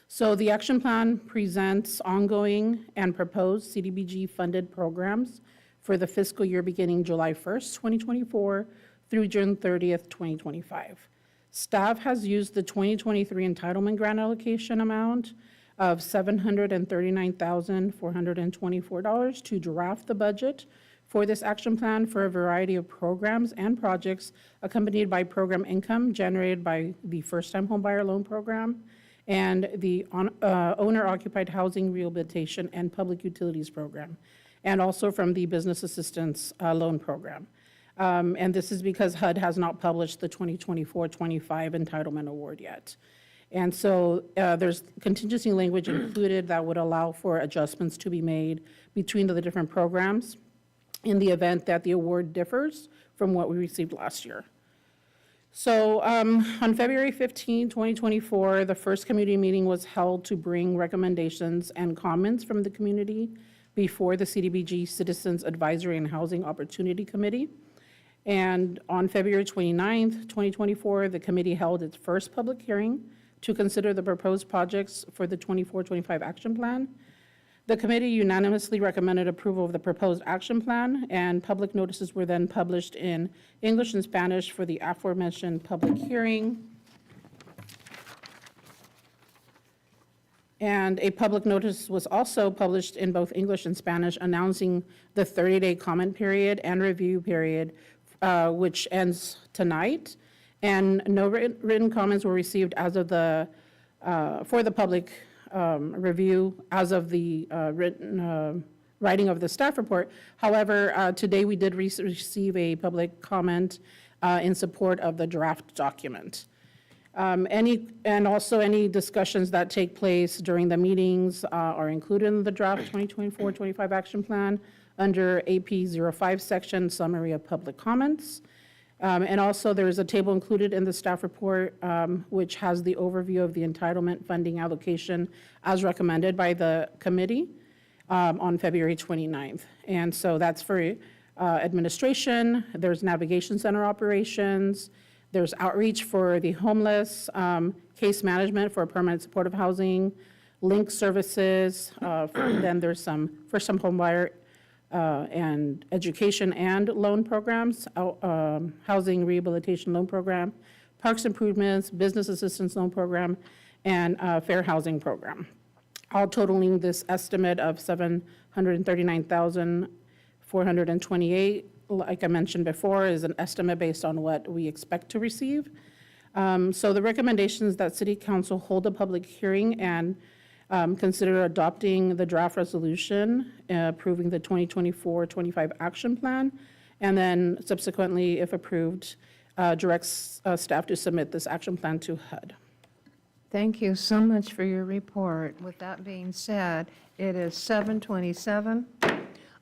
So the action plan presents ongoing and proposed CDBG-funded programs for the fiscal year beginning July 1st, 2024 through June 30th, 2025. Staff has used the 2023 entitlement grant allocation amount of $739,424 to draft the budget for this action plan for a variety of programs and projects accompanied by program income generated by the first-time homebuyer loan program and the owner-occupied housing rehabilitation and public utilities program, and also from the business assistance loan program. And this is because HUD has not published the 2024-25 entitlement award yet. And so there's contingency language included that would allow for adjustments to be made between the different programs in the event that the award differs from what we received last year. So on February 15, 2024, the first community meeting was held to bring recommendations and comments from the community before the CDBG Citizens Advisory and Housing Opportunity Committee. And on February 29th, 2024, the committee held its first public hearing to consider the proposed projects for the 24-25 action plan. The committee unanimously recommended approval of the proposed action plan, and public notices were then published in English and Spanish for the aforementioned public hearing. And a public notice was also published in both English and Spanish announcing the 30-day comment period and review period, which ends tonight. And no written comments were received as of for the public review as of the writing of the staff report. However, today we did receive a public comment in support of the draft document. And also any discussions that take place during the meetings are included in the draft 2024-25 action plan under AP 05 section summary of public comments. And also there is a table included in the staff report which has the overview of the entitlement funding allocation as recommended by the committee on February 29th. And so that's for administration, there's navigation center operations, there's outreach for the homeless, case management for permanent supportive housing, link services, then there's some first-time homebuyer and education and loan programs, housing rehabilitation loan program, parks improvements, business assistance loan program, and fair housing program, all totaling this estimate of $739,428. Like I mentioned before, is an estimate based on what we expect to receive. So the recommendation is that City Council hold a public hearing and consider adopting the draft resolution approving the 2024-25 action plan, and then subsequently, if approved, directs staff to submit this action plan to HUD. Thank you so much for your report. With that being said, it is 7:27.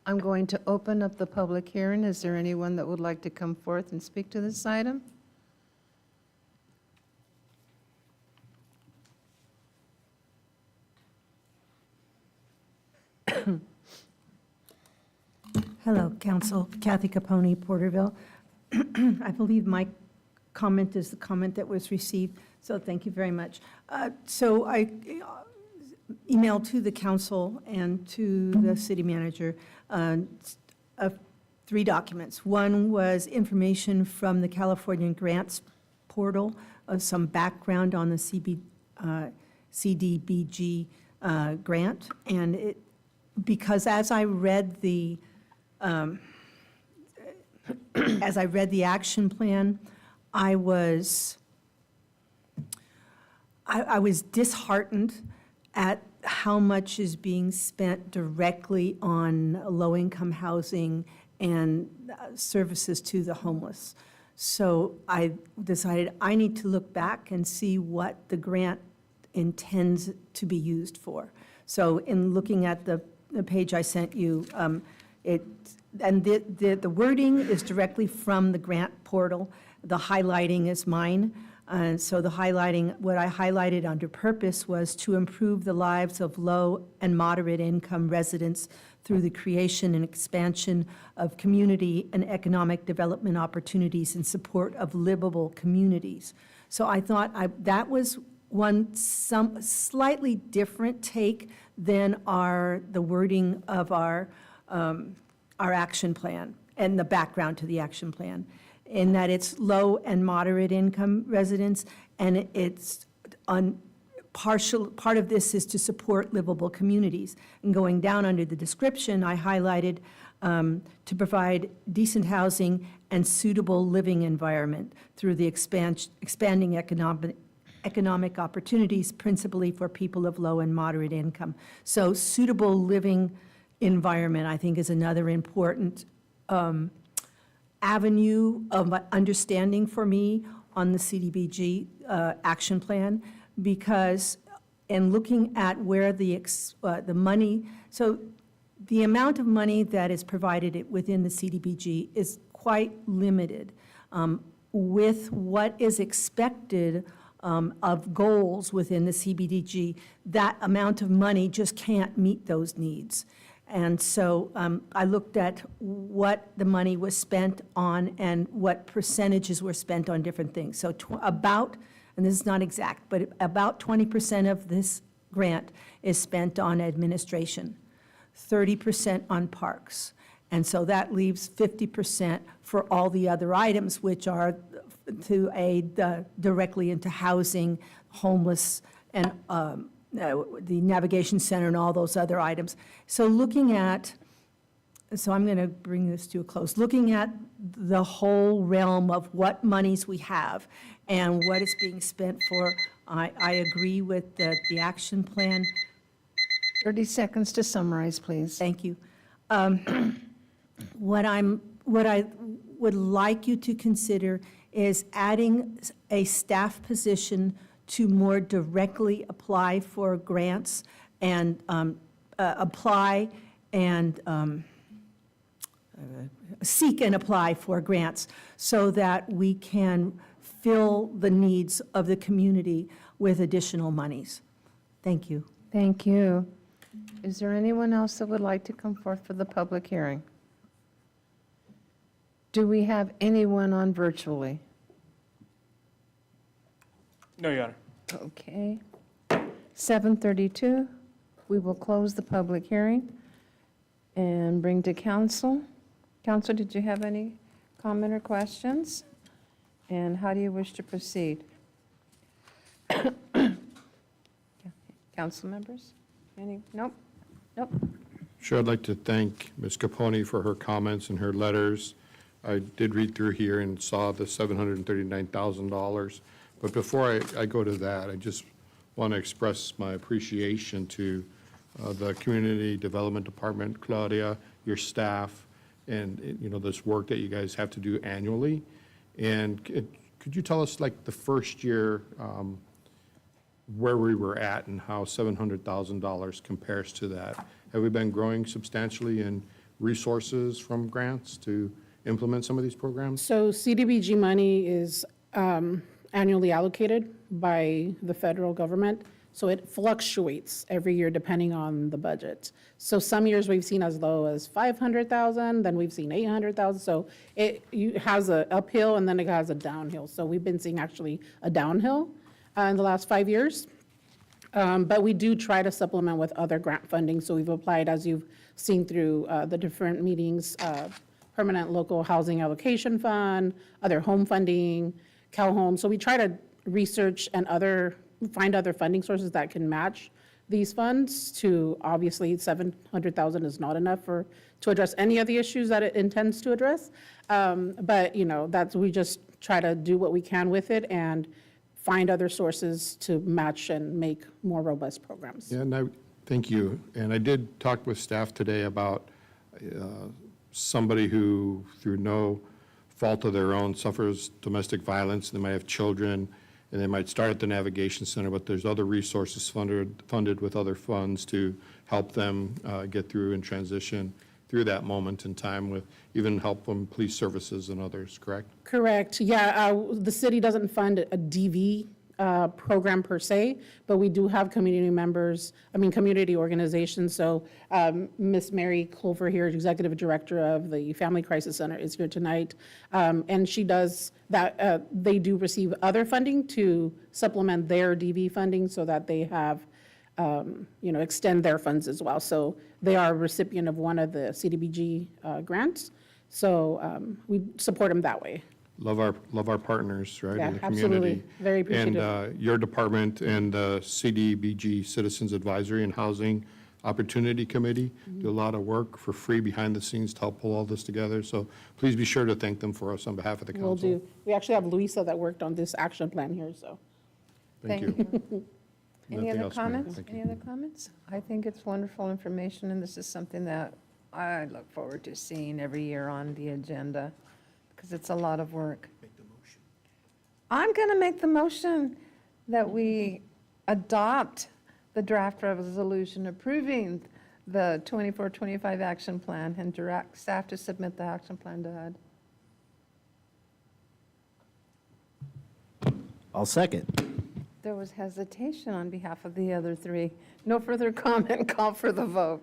I'm going to open up the public hearing. Is there anyone that would like to come forth and speak to this item? Hello, Council. Kathy Capone, Porterville. I believe my comment is the comment that was received, so thank you very much. So I emailed to the council and to the city manager three documents. One was information from the California Grants Portal, some background on the CDBG grant, and because as I read the action plan, I was disheartened at how much is being spent directly on low-income housing and services to the homeless. So I decided I need to look back and see what the grant intends to be used for. So in looking at the page I sent you, the wording is directly from the grant portal. The highlighting is mine. So what I highlighted under purpose was to improve the lives of low and moderate income residents through the creation and expansion of community and economic development opportunities in support of livable communities. So I thought that was some slightly different take than the wording of our action plan and the background to the action plan, in that it's low and moderate income residents, and it's part of this is to support livable communities. And going down under the description, I highlighted to provide decent housing and suitable living environment through the expanding economic opportunities, principally for people of low and moderate income. So suitable living environment, I think, is another important avenue of understanding for me on the CDBG action plan, because in looking at where the money, so the amount of money that is provided within the CDBG is quite limited with what is expected of goals within the CBDG. That amount of money just can't meet those needs. And so I looked at what the money was spent on and what percentages were spent on different things. So and this is not exact, but about 20% of this grant is spent on administration, 30% on parks. And so that leaves 50% for all the other items, which are to aid directly into housing, homeless, and the navigation center and all those other items. So I'm going to bring this to a close. Looking at the whole realm of what monies we have and what it's being spent for. I agree with the action plan. 30 seconds to summarize, please. Thank you. What I would like you to consider is adding a staff position to more directly apply for grants and apply and seek and apply for grants so that we can fill the needs of the community with additional monies. Thank you. Thank you. Is there anyone else that would like to come forth for the public hearing? Do we have anyone on virtually? No, Your Honor. Okay. 7:32, we will close the public hearing and bring to council. Council, did you have any comment or questions? And how do you wish to proceed? Council members? Any? Nope. Nope. Sure, I'd like to thank Ms. Caponi for her comments and her letters. I did read through here and saw the $739,000. But before I go to that, I just want to express my appreciation to the Community Development Department, Claudia, your staff, and, this work that you guys have to do annually. And could you tell us, like, the first year, where we were at and how $700,000 compares to that? Have we been growing substantially in resources from grants to implement some of these programs? So CDBG money is annually allocated by the federal government, so it fluctuates every year depending on the budget. So some years we've seen as low as 500,000, then we've seen 800,000. So it has a uphill and then it has a downhill. So we've been seeing actually a downhill in the last 5 years. But we do try to supplement with other grant funding. So we've applied, as you've seen through the different meetings, Permanent Local Housing Allocation Fund, other home funding, Cal Home. So we try to research and find other funding sources that can match these funds to, obviously, 700,000 is not enough to address any of the issues that it intends to address. But, we just try to do what we can with it and find other sources to match and make more robust programs. Yeah, no, thank you. And I did talk with staff today about somebody who, through no fault of their own, suffers domestic violence. They might have children, and they might start at the Navigation Center, but there's other resources funded with other funds to help them get through and transition through that moment in time, with even help from police services and others, correct? Correct. Yeah, the city doesn't fund a DV program per se, but we do have community organizations. So Miss Mary Culver here, Executive Director of the Family Crisis Center, is here tonight. And she does that. They do receive other funding to supplement their DV funding so that they have, extend their funds as well. So they are a recipient of one of the CDBG grants. So we support them that way. Love our partners, right, Yeah, in the community. absolutely. Very appreciative. And your department and the CDBG Citizens Advisory and Housing Opportunity Committee do a lot of work for free behind the scenes to help pull all this together. So please be sure to thank them for us on behalf of the council. Will do. We actually have Luisa that worked on this action plan here, so. Thank you. Any Nothing other else, Mayor. comments? Thank you. Any other comments? I think it's wonderful information, and this is something that I look forward to seeing every year on the agenda, because it's a lot of work. I'm going to make the motion that we adopt the draft resolution approving the 24-25 action plan and direct staff to submit the action plan to HUD. I'll second. There was hesitation on behalf of the other three. No further comment, call for the vote.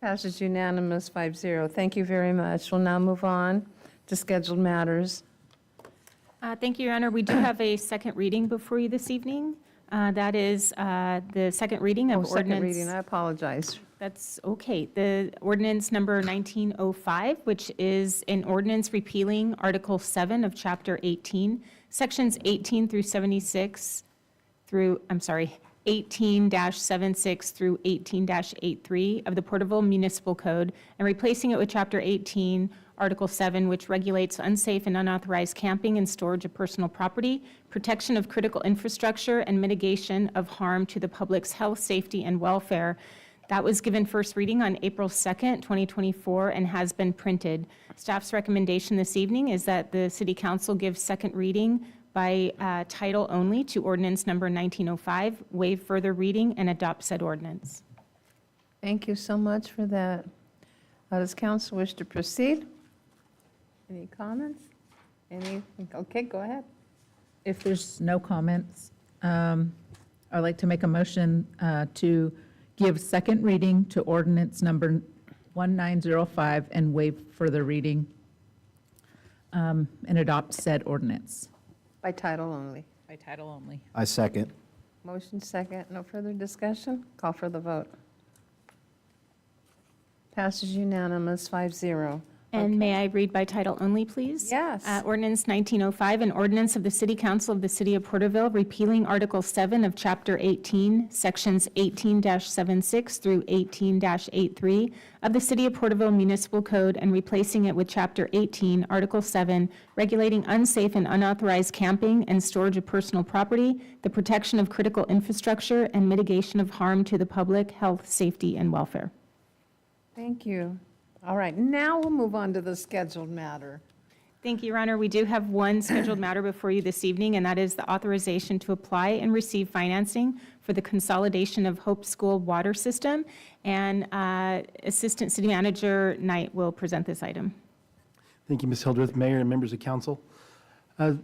Passes unanimous 5-0. Thank you very much. We'll now move on to scheduled matters. Thank you, Your Honor. We do have a second reading before you this evening. That is the second reading of Second ordinance. reading, I apologize. That's okay. The ordinance number 1905, which is an ordinance repealing Article 7 of Chapter 18, Sections 18 through 76 through, 18-76 through 18-83 of the Porterville Municipal Code and replacing it with Chapter 18, Article 7, which regulates unsafe and unauthorized camping and storage of personal property, protection of critical infrastructure, and mitigation of harm to the public's health, safety, and welfare. That was given first reading on April 2nd, 2024, and has been printed. Staff's recommendation this evening is that the City Council give second reading by title only to ordinance number 1905, waive further reading, and adopt said ordinance. Thank you so much for that. Does council wish to proceed? Any comments? Okay, go ahead. If there's no comments, I'd like to make a motion to give second reading to ordinance number 1905 and waive further reading and adopt said ordinance. By title only. By title only. I second. Motion second, no further discussion? Call for the vote. Passes unanimous, 5-0. And may I read by title only, please? Yes. Ordinance 1905, an ordinance of the City Council of the City of Porterville repealing Article 7 of Chapter 18, Sections 18-76 through 18-83 of the City of Porterville Municipal Code and replacing it with Chapter 18, Article 7, regulating unsafe and unauthorized camping and storage of personal property, the protection of critical infrastructure, and mitigation of harm to the public, health, safety, and welfare. Thank you. All right, now we'll move on to the scheduled matter. Thank you, Your Honor. We do have one scheduled matter before you this evening, and that is the authorization to apply and receive financing for the consolidation of Hope School water system. And Assistant City Manager Knight will present this item. Thank you, Ms. Hildreth, Mayor, and members of council. The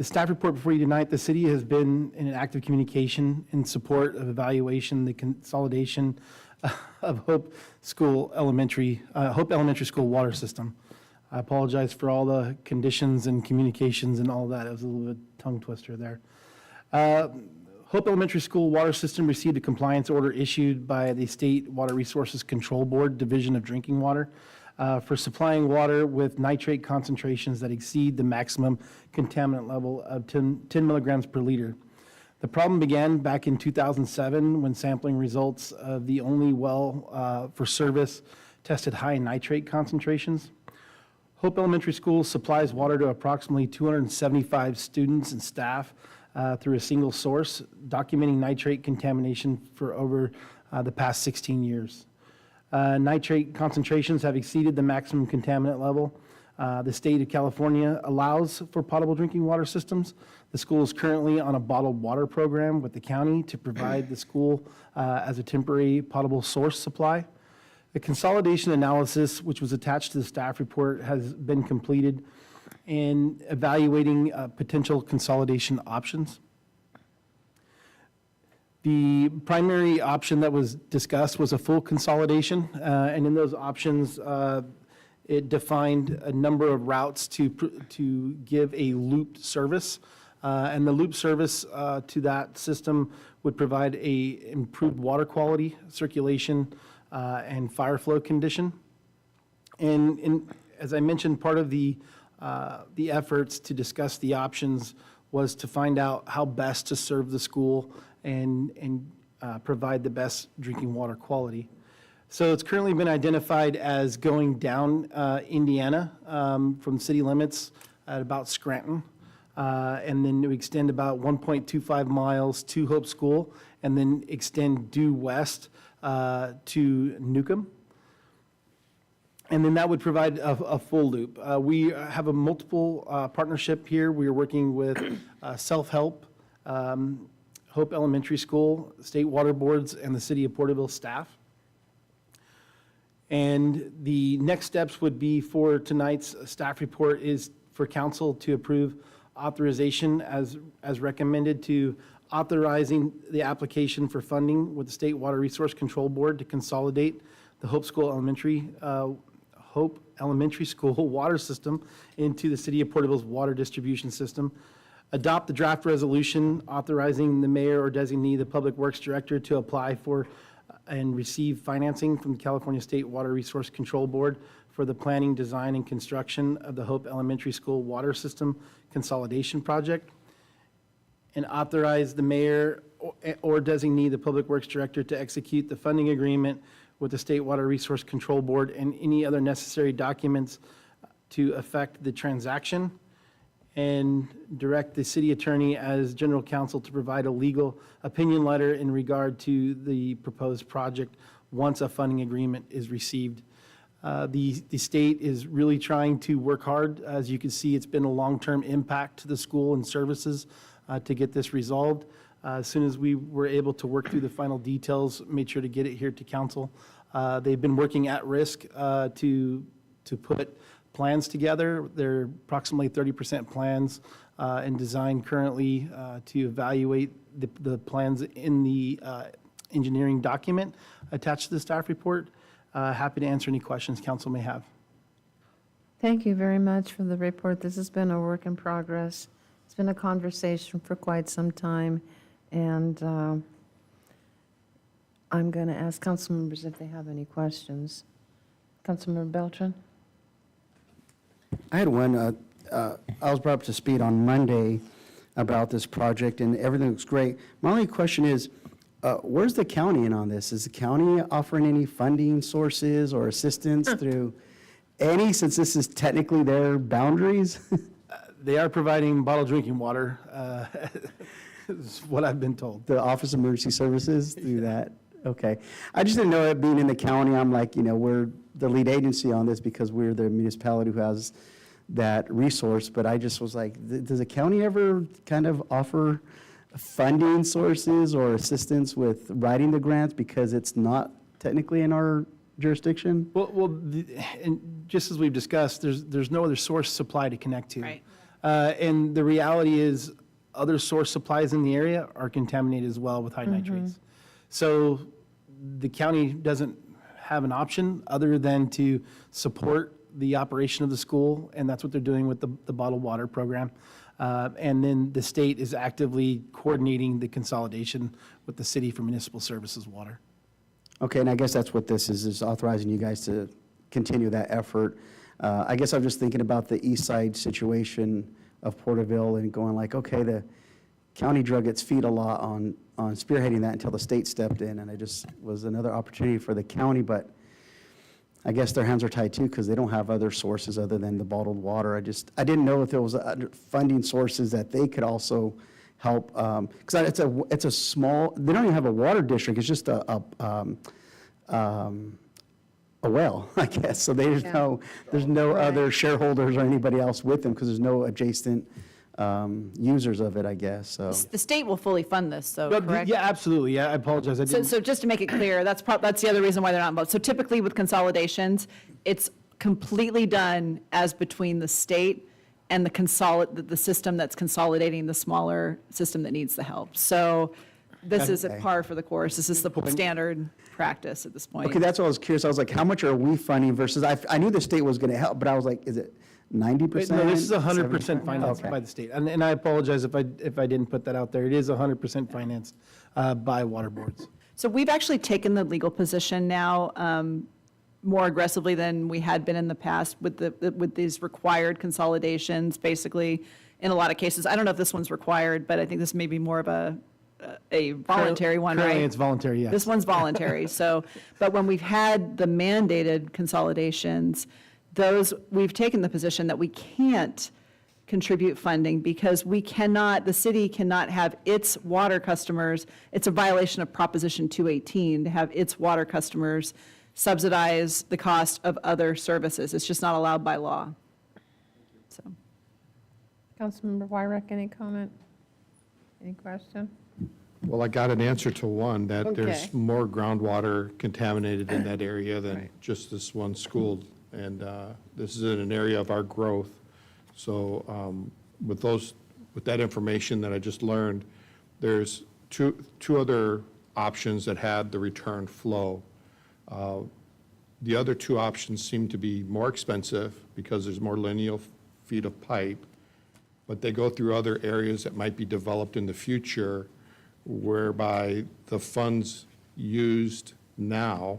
staff report before you tonight, the city has been in an active communication in support of evaluation, the consolidation of Hope Elementary School water system. I apologize for all the conditions and communications and all that. It was a little bit tongue twister there. Hope Elementary School water system received a compliance order issued by the State Water Resources Control Board, Division of Drinking Water, for supplying water with nitrate concentrations that exceed the maximum contaminant level of 10 milligrams per liter. The problem began back in 2007 when sampling results of the only well for service tested high nitrate concentrations. Hope Elementary School supplies water to approximately 275 students and staff through a single source, documenting nitrate contamination for over the past 16 years. Nitrate concentrations have exceeded the maximum contaminant level. The state of California allows for potable drinking water systems. The school is currently on a bottled water program with the county to provide the school as a temporary potable source supply. The consolidation analysis, which was attached to the staff report, has been completed in evaluating potential consolidation options. The primary option that was discussed was a full consolidation, and in those options, it defined a number of routes to give a looped service. And the loop service to that system would provide a improved water quality, circulation, and fire flow condition. And as I mentioned, part of the efforts to discuss the options was to find out how best to serve the school and provide the best drinking water quality. So it's currently been identified as going down Indiana from city limits at about Scranton, and then to extend about 1.25 miles to Hope School, and then extend due west to Newcomb. And then that would provide a full loop. We have a multiple partnership here. We are working with Self-Help, Hope Elementary School, State Water Boards, and the City of Porterville staff. And the next steps would be for tonight's staff report is for council to approve authorization as recommended to authorizing the application for funding with the State Water Resource Control Board to consolidate the Hope Elementary School water system into the City of Porterville's water distribution system. Adopt the draft resolution authorizing the mayor or designee, the Public Works Director, to apply for and receive financing from the California State Water Resource Control Board for the planning, design, and construction of the Hope Elementary School water system consolidation project. And authorize the mayor or designate the Public Works Director to execute the funding agreement with the State Water Resource Control Board and any other necessary documents to effect the transaction, and direct the city attorney as general counsel to provide a legal opinion letter in regard to the proposed project once a funding agreement is received. The state is really trying to work hard. As you can see, it's been a long-term impact to the school and services to get this resolved. As soon as we were able to work through the final details, made sure to get it here to council. They've been working at risk to put plans together. There are approximately 30% plans in design currently to evaluate the plans in the engineering document attached to the staff report. Happy to answer any questions council may have. Thank you very much for the report. This has been a work in progress. It's been a conversation for quite some time, and I'm going to ask council members if they have any questions. Councilmember Beltran? I had one. I was brought up to speed on Monday about this project, and everything looks great. My only question is, where's the county in on this? Is the county offering any funding sources or assistance through any, since this is technically their boundaries? They are providing bottled drinking water, is what I've been told. The Office of Emergency Services through that? Okay. I just didn't know it being in the county. I'm like, we're the lead agency on this because we're the municipality who has that resource. But I just was like, does the county ever kind of offer funding sources or assistance with writing the grants because it's not technically in our jurisdiction? And just as we've discussed, there's no other source supply to connect to. Right. And the reality is, other source supplies in the area are contaminated as well with high nitrates. So the county doesn't have an option other than to support the operation of the school, and that's what they're doing with the bottled water program. And then the state is actively coordinating the consolidation with the city for municipal services water. Okay, and I guess that's what this is authorizing you guys to continue that effort. I guess I'm just thinking about the east side situation of Porterville and going like, okay, the county drug its feet a lot on spearheading that until the state stepped in, and it just was another opportunity for the county, but I guess their hands are tied too because they don't have other sources other than the bottled water. I didn't know if there was funding sources that they could also help, because it's a small, they don't even have a water district, it's just a well, I guess. So there's no other shareholders or anybody else with them because there's no adjacent users of it, I guess, so. The state will fully fund this, though, correct? Yeah, absolutely. Yeah, I apologize. I didn't. So just to make it clear, that's the other reason why they're not involved. So typically with consolidations, it's completely done as between the state and the system that's consolidating the smaller system that needs the help. So this is a par for the course. This is the standard practice at this point. Okay, that's what I was curious. I was like, how much are we funding versus, I knew the state was going to help, but I was like, is it 90%? No, this is 100% 75%? financed Okay. by the state. And I apologize if I didn't put that out there. It is 100% financed by water boards. So we've actually taken the legal position now more aggressively than we had been in the past with these required consolidations, basically, in a lot of cases. I don't know if this one's required, but I think this may be more of a voluntary one, right? Currently, it's voluntary, yes. This one's voluntary, but when we've had the mandated consolidations, we've taken the position that we can't contribute funding because the city cannot have its water customers, it's a violation of Proposition 218 to have its water customers subsidize the cost of other services. It's just not allowed by law. So. Councilmember Wyrick, any comment? Any question? Well, I got an answer to one, that Okay. there's more groundwater contaminated in that area than just this one school. And this is in an area of our growth. So with that information that I just learned, there's two other options that had the return flow. The other two options seem to be more expensive because there's more lineal feet of pipe, but they go through other areas that might be developed in the future whereby the funds used now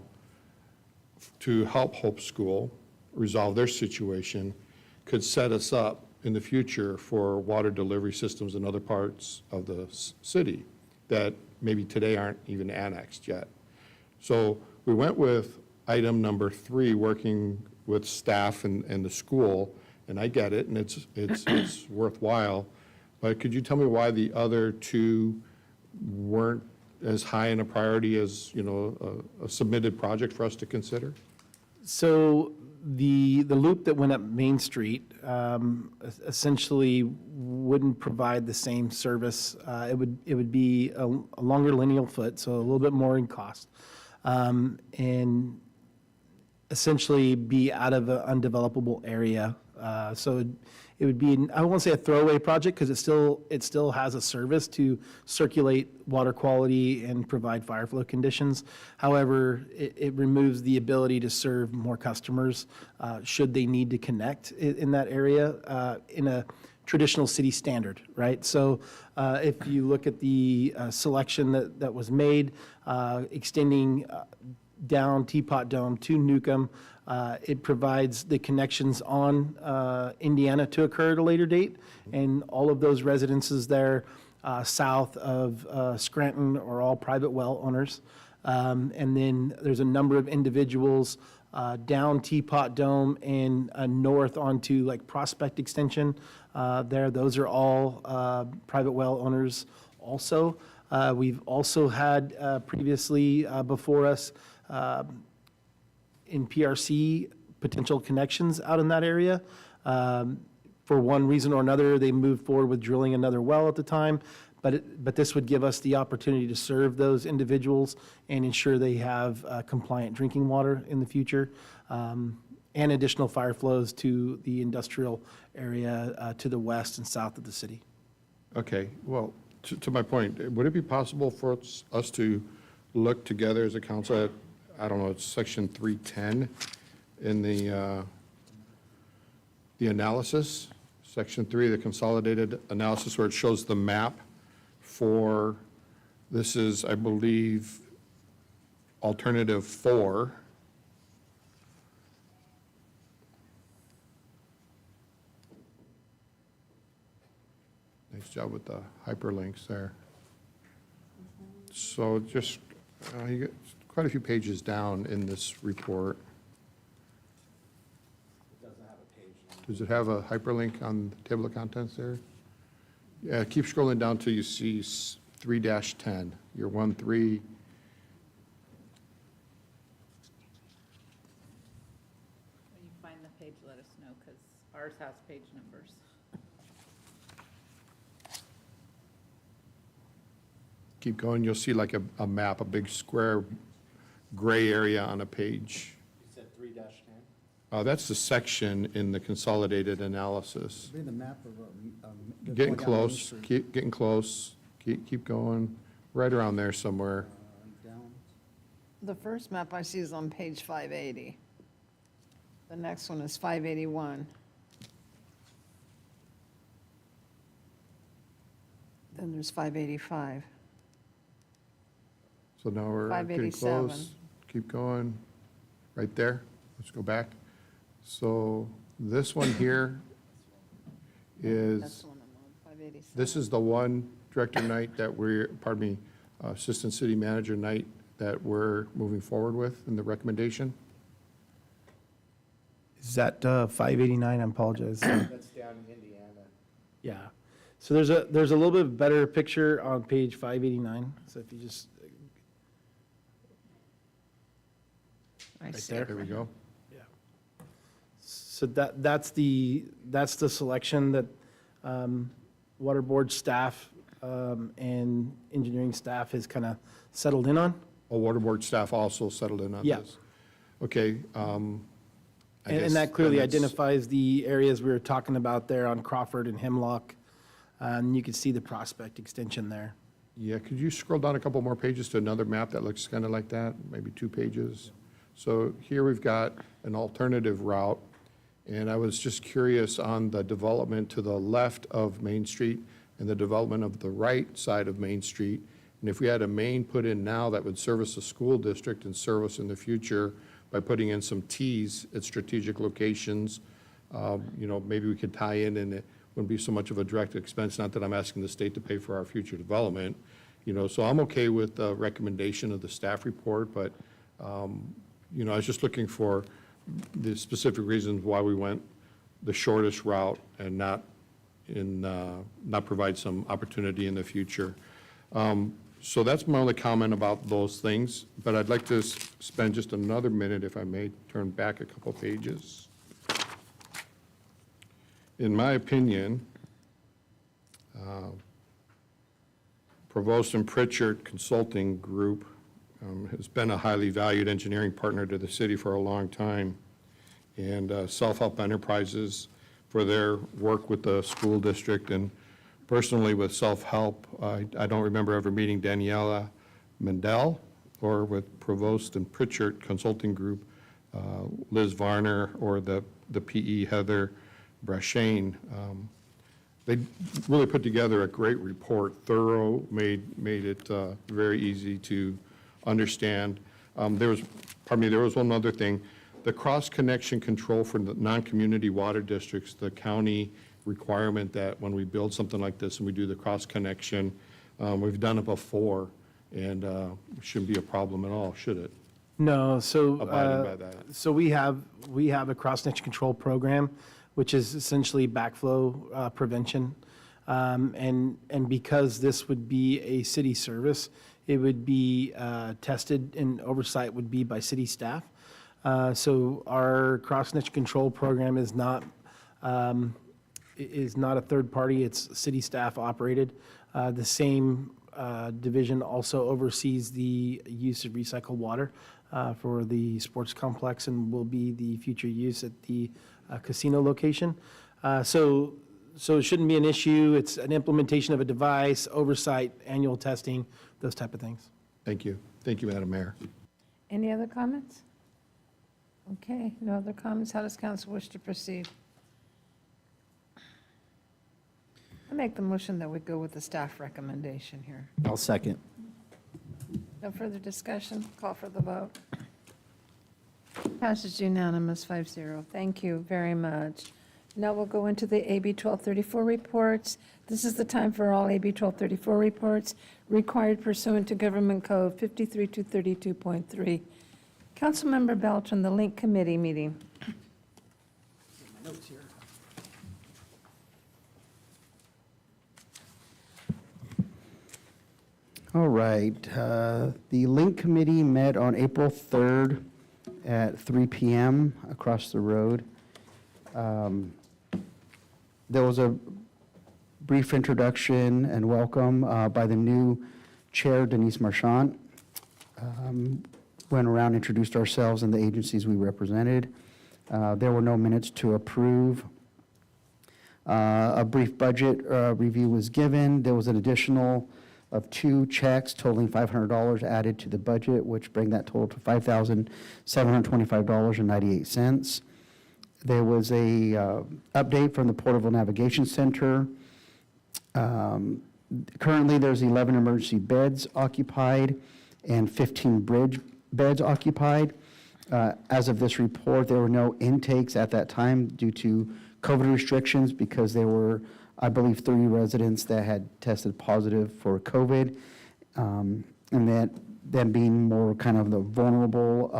to help Hope School resolve their situation could set us up in the future for water delivery systems in other parts of the city that maybe today aren't even annexed yet. So we went with item number 3, working with staff and the school, and I get it, and it's worthwhile. But could you tell me why the other 2 weren't as high in a priority as, a submitted project for us to consider? So the loop that went up Main Street essentially wouldn't provide the same service. It would be a longer lineal foot, so a little bit more in cost, and essentially be out of an undevelopable area. So it would be, I won't say a throwaway project, because it still has a service to circulate water quality and provide fire flow conditions. However, it removes the ability to serve more customers should they need to connect in that area in a traditional city standard, right? So if you look at the selection that was made, extending down Teapot Dome to Newcomb, it provides the connections on Indiana to occur at a later date, and all of those residences there south of Scranton are all private well owners. And then there's a number of individuals down Teapot Dome and north onto like Prospect Extension there. Those are all private well owners also. We've also had previously before us in PRC potential connections out in that area. For one reason or another, they moved forward with drilling another well at the time, but this would give us the opportunity to serve those individuals and ensure they have compliant drinking water in the future, and additional fire flows to the industrial area to the west and south of the city. Okay, well, to my point, would it be possible for us to look together as a council at, I don't know, it's section 310 in the analysis, section 3, the consolidated analysis, where it shows the map for, this is, I believe, alternative 4. Nice job with the hyperlinks there. So just, you get quite a few pages down in this report. Does it have a hyperlink on the table of contents there? Yeah, keep scrolling down till you see 3-10, your 1-3. When you find the page, let us know, because ours has page numbers. Keep going, you'll see like a map, a big square gray area on a page. You said 3-10? That's the section in the consolidated analysis. Read the map of. Getting close, keep getting close, keep going, right around there somewhere. Down. The first map I see is on page 580. The next one is 581. Then there's 585. So now we're getting 587. close. Keep going. Right there. Let's go back. So this one here That's is, the one I'm on, 587. this is the one, Director Knight, that we're, pardon me, Assistant City Manager Knight, that we're moving forward with in the recommendation? Is that 589? I apologize. That's down in Indiana. Yeah. So there's a little bit better picture on page 589. So if you just, I right see. there. There we go. So that's the selection that Water Board staff and engineering staff has kind of settled in on. Oh, Water Board staff also settled in on Yeah. this? Okay. I guess And that clearly then it's- identifies the areas we were talking about there on Crawford and Hemlock. And you can see the Prospect extension there. Yeah, could you scroll down a couple more pages to another map that looks kind of like that, maybe 2 pages? So here we've got an alternative route, and I was just curious on the development to the left of Main Street and the development of the right side of Main Street. And if we had a main put in now that would service a school district and service in the future by putting in some Ts at strategic locations, maybe we could tie in and it wouldn't be so much of a direct expense, not that I'm asking the state to pay for our future development. So I'm okay with the recommendation of the staff report, but, I was just looking for the specific reasons why we went the shortest route and not provide some opportunity in the future. So that's my only comment about those things, but I'd like to spend just another minute, if I may, turn back a couple pages. In my opinion, Provost and Pritchard Consulting Group has been a highly valued engineering partner to the city for a long time, and Self-Help Enterprises for their work with the school district, and personally with Self-Help, I don't remember ever meeting Daniela Mendel, or with Provost and Pritchard Consulting Group, Liz Varner, or the PE Heather Brashane. They really put together a great report, thorough, made it very easy to understand. There was one other thing. The cross-connection control for the non-community water districts, the county requirement that when we build something like this and we do the cross-connection, we've done it before, and it shouldn't be a problem at all, should it? No, so, Abiding by that. so we have a cross-connection control program, which is essentially backflow prevention. And because this would be a city service, it would be tested and oversight would be by city staff. So our cross-connection control program is not a third party, it's city staff operated. The same division also oversees the use of recycled water for the sports complex and will be the future use at the casino location. So it shouldn't be an issue. It's an implementation of a device, oversight, annual testing, those type of things. Thank you. Thank you, Madam Mayor. Any other comments? Okay, no other comments. How does council wish to proceed? I make the motion that we go with the staff recommendation here. I'll second. No further discussion. Call for the vote. Passes unanimous, 5-0. Thank you very much. Now we'll go into the AB 1234 reports. This is the time for all AB 1234 reports required pursuant to Government Code 53232.3. Councilmember Beltran, the Link Committee meeting. All right, the Link Committee met on April 3rd at 3 PM across the road. There was a brief introduction and welcome by the new chair, Denise Marchant. Went around, introduced ourselves and the agencies we represented. There were no minutes to approve. A brief budget review was given. There was an additional of 2 checks totaling $500 added to the budget, which bring that total to $5,725.98. There was a update from the Porterville Navigation Center. Currently, there's 11 emergency beds occupied and 15 bridge beds occupied. As of this report, there were no intakes at that time due to COVID restrictions because there were, I believe, 30 residents that had tested positive for COVID, and that them being more kind of the vulnerable,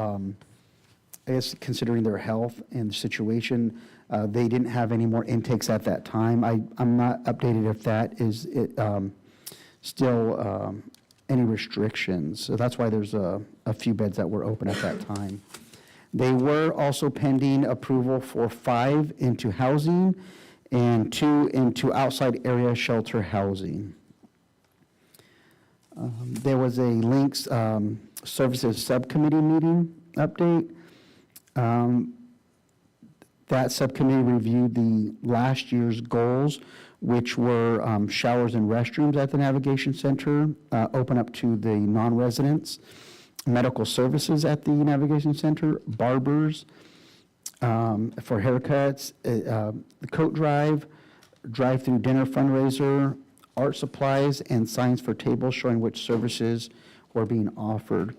I guess considering their health and situation, they didn't have any more intakes at that time. I'm not updated if that is still any restrictions. So that's why there's a few beds that were open at that time. They were also pending approval for 5 into housing and 2 into outside area shelter housing. There was a Links Services Subcommittee meeting update. That subcommittee reviewed the last year's goals, which were showers and restrooms at the Navigation Center, open up to the non-residents, medical services at the Navigation Center, barbers for haircuts, the coat drive, drive-through dinner fundraiser, art supplies, and signs for tables showing which services were being offered.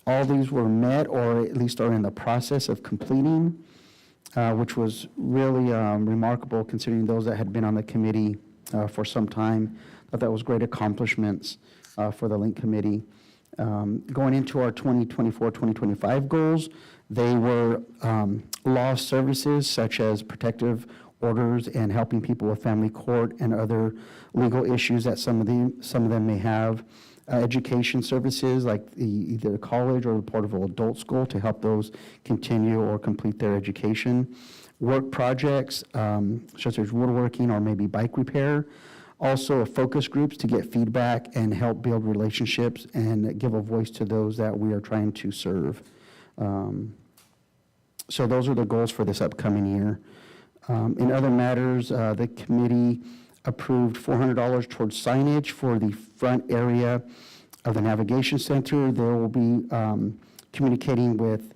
All these were met or at least are in the process of completing, which was really remarkable considering those that had been on the committee for some time. Thought that was great accomplishments for the Link Committee. Going into our 2024-2025 goals, they were law services such as protective orders and helping people with family court and other legal issues that some of them may have. Education services like either the college or the Porterville Adult School to help those continue or complete their education. Work projects such as woodworking or maybe bike repair. Also focus groups to get feedback and help build relationships and give a voice to those that we are trying to serve. So those are the goals for this upcoming year. In other matters, the committee approved $400 towards signage for the front area of the navigation center. They will be communicating with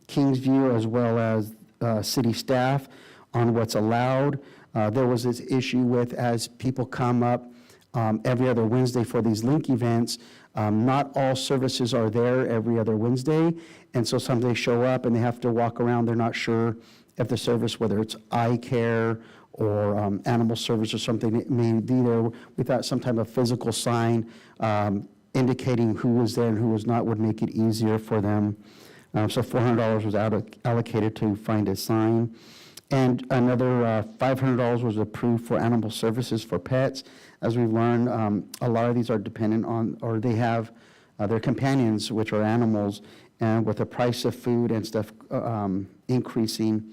Kingsview as well as city staff on what's allowed. There was this issue with, as people come up every other Wednesday for these link events, not all services are there every other Wednesday, and so some they show up and they have to walk around. They're not sure if the service, whether it's eye care or animal service or something, it may be there. We thought some type of physical sign indicating who was there and who was not would make it easier for them. So $400 was allocated to find a sign. And another $500 was approved for animal services for pets. As we've learned, a lot of these are dependent on, or they have their companions, which are animals, and with the price of food and stuff increasing,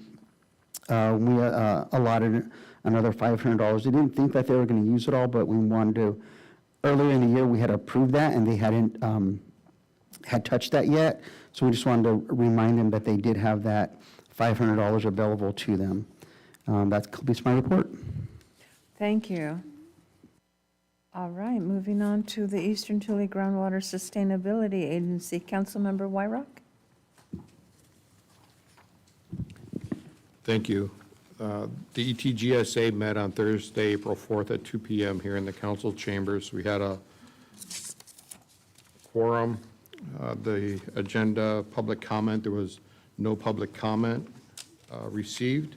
we allotted another $500. They didn't think that they were going to use it all, but we wanted to, earlier in the year, we had approved that, and they hadn't had touched that yet, so we just wanted to remind them that they did have that $500 available to them. That completes my report. Thank you. All right, moving on to the Eastern Tule Groundwater Sustainability Agency. Councilmember Wyrock? Thank you. The ETGSA met on Thursday, April 4th at 2 p.m. here in the council chambers. We had a quorum. The agenda, public comment, there was no public comment received.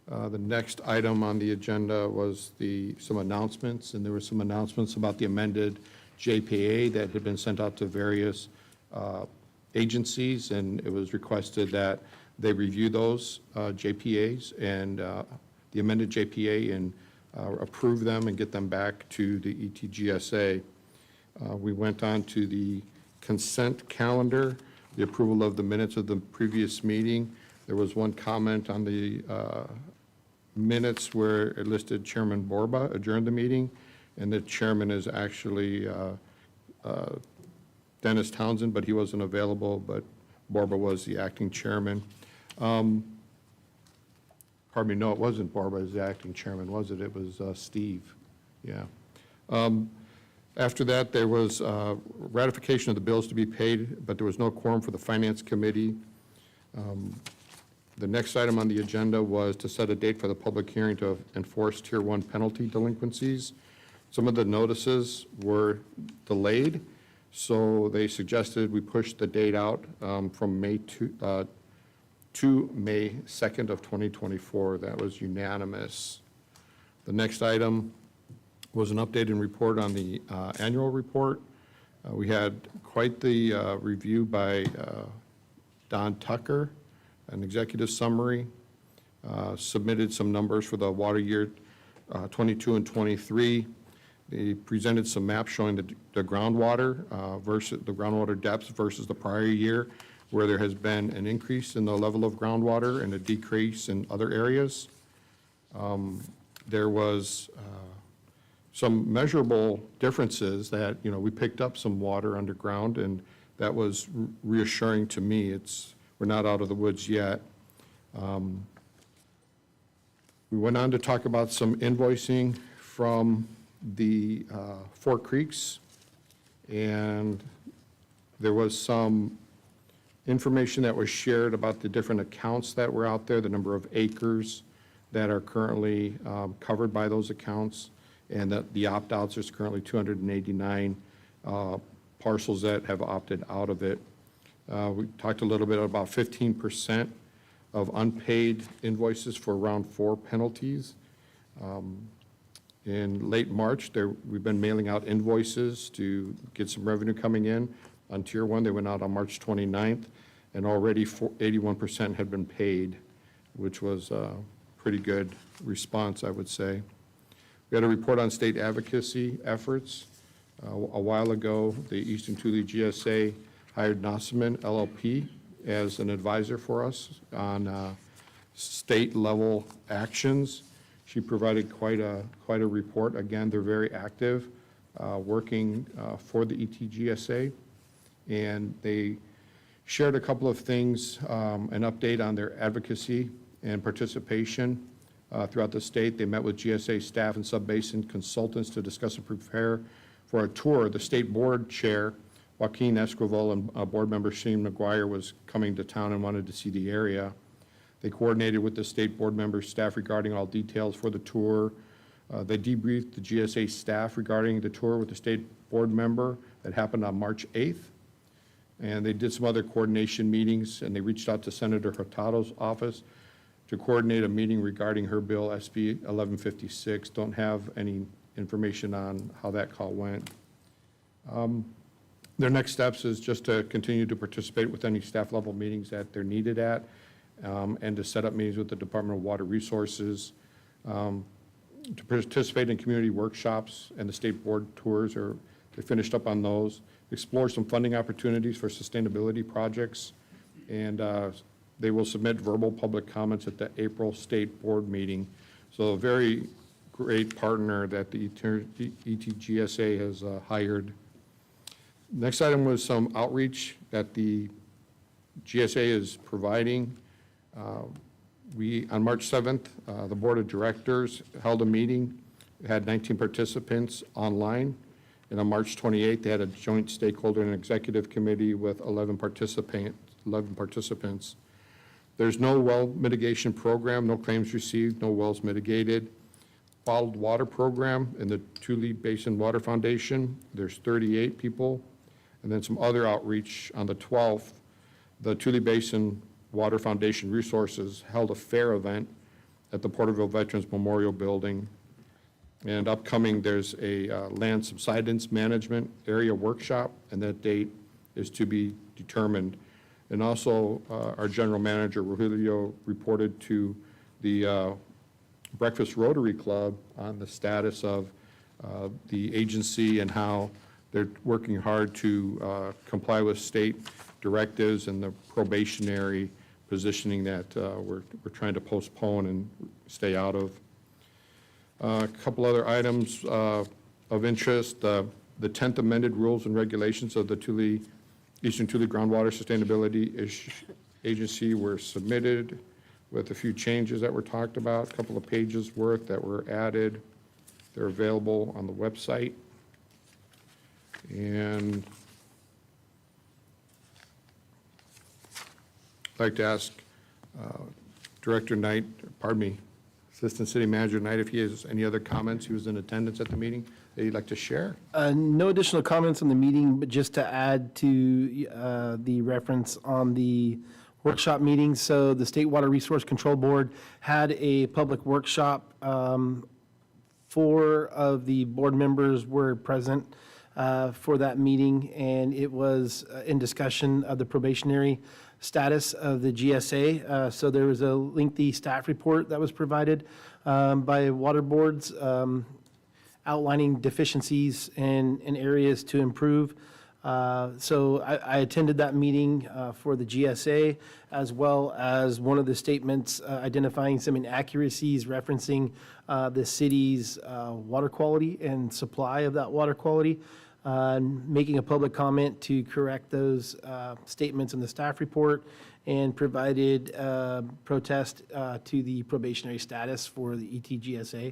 The next item on the agenda was some announcements, and there were some announcements about the amended JPA that had been sent out to various agencies, and it was requested that they review those JPAs and the amended JPA and approve them and get them back to the ETGSA. We went on to the consent calendar, the approval of the minutes of the previous meeting. There was one comment on the minutes where it listed Chairman Borba adjourned the meeting, and the chairman is actually Dennis Townsend, but he wasn't available, but Borba was the acting chairman. Pardon me, no, it wasn't Borba as the acting chairman, was it? It was Steve, yeah. After that, there was ratification of the bills to be paid, but there was no quorum for the Finance Committee. The next item on the agenda was to set a date for the public hearing to enforce Tier 1 penalty delinquencies. Some of the notices were delayed, so they suggested we push the date out from May to May 2nd of 2024. That was unanimous. The next item was an update and report on the annual report. We had quite the review by Don Tucker, an executive summary, submitted some numbers for the water year 22 and 23. They presented some maps showing the groundwater versus the groundwater depths versus the prior year, where there has been an increase in the level of groundwater and a decrease in other areas. There was some measurable differences that, we picked up some water underground, and that was reassuring to me. We're not out of the woods yet. We went on to talk about some invoicing from the Four Creeks, and there was some information that was shared about the different accounts that were out there, the number of acres that are currently covered by those accounts, and that the opt-outs is currently 289 parcels that have opted out of it. We talked a little bit about 15% of unpaid invoices for round 4 penalties. In late March, we've been mailing out invoices to get some revenue coming in. On Tier 1, they went out on March 29th, and already 81% had been paid, which was a pretty good response, I would say. We had a report on state advocacy efforts. A while ago, the Eastern Tule GSA hired Nossaman LLP as an advisor for us on state-level actions. She provided quite a report. Again, they're very active, working for the ETGSA, and they shared a couple of things, an update on their advocacy and participation throughout the state. They met with GSA staff and sub-basin consultants to discuss and prepare for a tour. The state board chair, Joaquin Esquivel, and board member Shane McGuire was coming to town and wanted to see the area. They coordinated with the state board member staff regarding all details for the tour. They debriefed the GSA staff regarding the tour with the state board member that happened on March 8th. And they did some other coordination meetings, and they reached out to Senator Hurtado's office to coordinate a meeting regarding her bill, SB 1156. Don't have any information on how that call went. Their next steps is just to continue to participate with any staff level meetings that they're needed at, and to set up meetings with the Department of Water Resources, to participate in community workshops and the state board tours, or they finished up on those, explore some funding opportunities for sustainability projects, and they will submit verbal public comments at the April state board meeting. So a very great partner that the ETGSA has hired. Next item was some outreach that the GSA is providing. On March 7th, the Board of Directors held a meeting. It had 19 participants online. And on March 28th, they had a joint stakeholder and executive committee with 11 participants. There's no well mitigation program, no claims received, no wells mitigated. Bottled water program in the Tule Basin Water Foundation, there's 38 people. And then some other outreach on the 12th, the Tule Basin Water Foundation Resources held a fair event at the Porterville Veterans Memorial Building. And upcoming, there's a land subsidence management area workshop, and that date is to be determined. And also, our general manager, Rogelio, reported to the Breakfast Rotary Club on the status of the agency and how they're working hard to comply with state directives and the probationary positioning that we're trying to postpone and stay out of. A couple other items of interest. The 10th amended rules and regulations of the Eastern Tule Groundwater Sustainability Agency were submitted with a few changes that were talked about, a couple of pages worth that were added. They're available on the website. And I'd like to ask Director Knight, Assistant City Manager Knight, if he has any other comments. He was in attendance at the meeting that he'd like to share. No additional comments on the meeting, but just to add to the reference on the workshop meeting. So the State Water Resource Control Board had a public workshop. 4 of the board members were present for that meeting, and it was in discussion of the probationary status of the GSA. So there was a lengthy staff report that was provided by water boards outlining deficiencies and areas to improve. So I attended that meeting for the GSA, as well as one of the statements identifying some inaccuracies referencing the city's water quality and supply of that water quality. Making a public comment to correct those statements in the staff report, and provided protest to the probationary status for the ETGSA.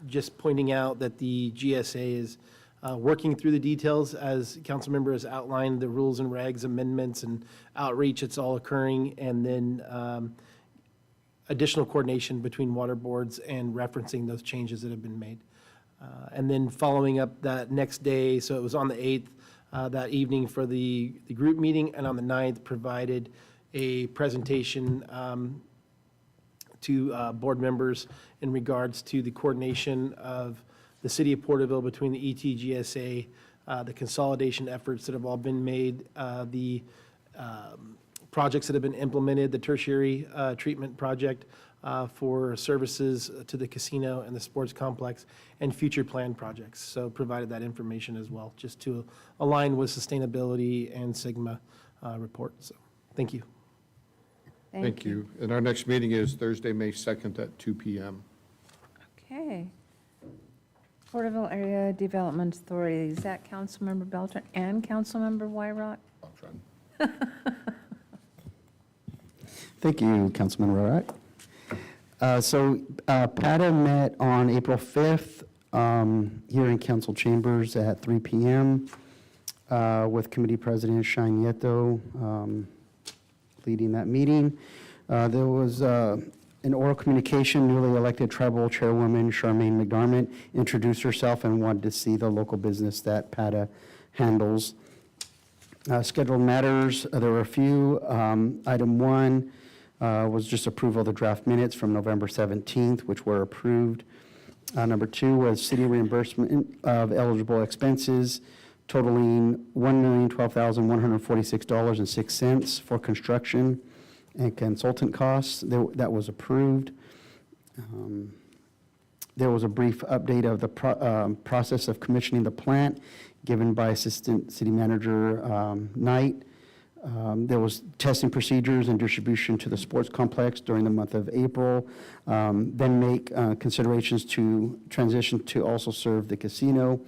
Just pointing out that the GSA is working through the details as Councilmember has outlined, the rules and regs, amendments, and outreach. It's all occurring, and then additional coordination between water boards and referencing those changes that have been made. And then following up that next day, so it was on the 8th, that evening for the group meeting, and on the 9th provided a presentation to board members in regards to the coordination of the city of Porterville between the ETGSA, the consolidation efforts that have all been made, the projects that have been implemented, the tertiary treatment project for services to the casino and the sports complex, and future planned projects. So provided that information as well, just to align with sustainability and Sigma report. So thank you. Thank you. And our next meeting is Thursday, May 2nd at 2 p.m. Okay. Porterville Area Development Authority, is that Councilmember Beltran and Councilmember Wyrock? I'll try. Thank you, Councilman Rorak. PATA met on April 5th here in council chambers at 3 p.m. With Committee President Shine Nieto leading that meeting. There was an oral communication. Newly elected tribal chairwoman Charmaine McDermott introduced herself and wanted to see the local business that PATA handles. Scheduled matters, there were a few. Item 1 was just approval of the draft minutes from November 17th, which were approved. Number 2 was city reimbursement of eligible expenses totaling $1,012,146.06 for construction and consultant costs. That was approved. There was a brief update of the process of commissioning the plant given by Assistant City Manager Knight. There was testing procedures and distribution to the sports complex during the month of April. Then make considerations to transition to also serve the casino.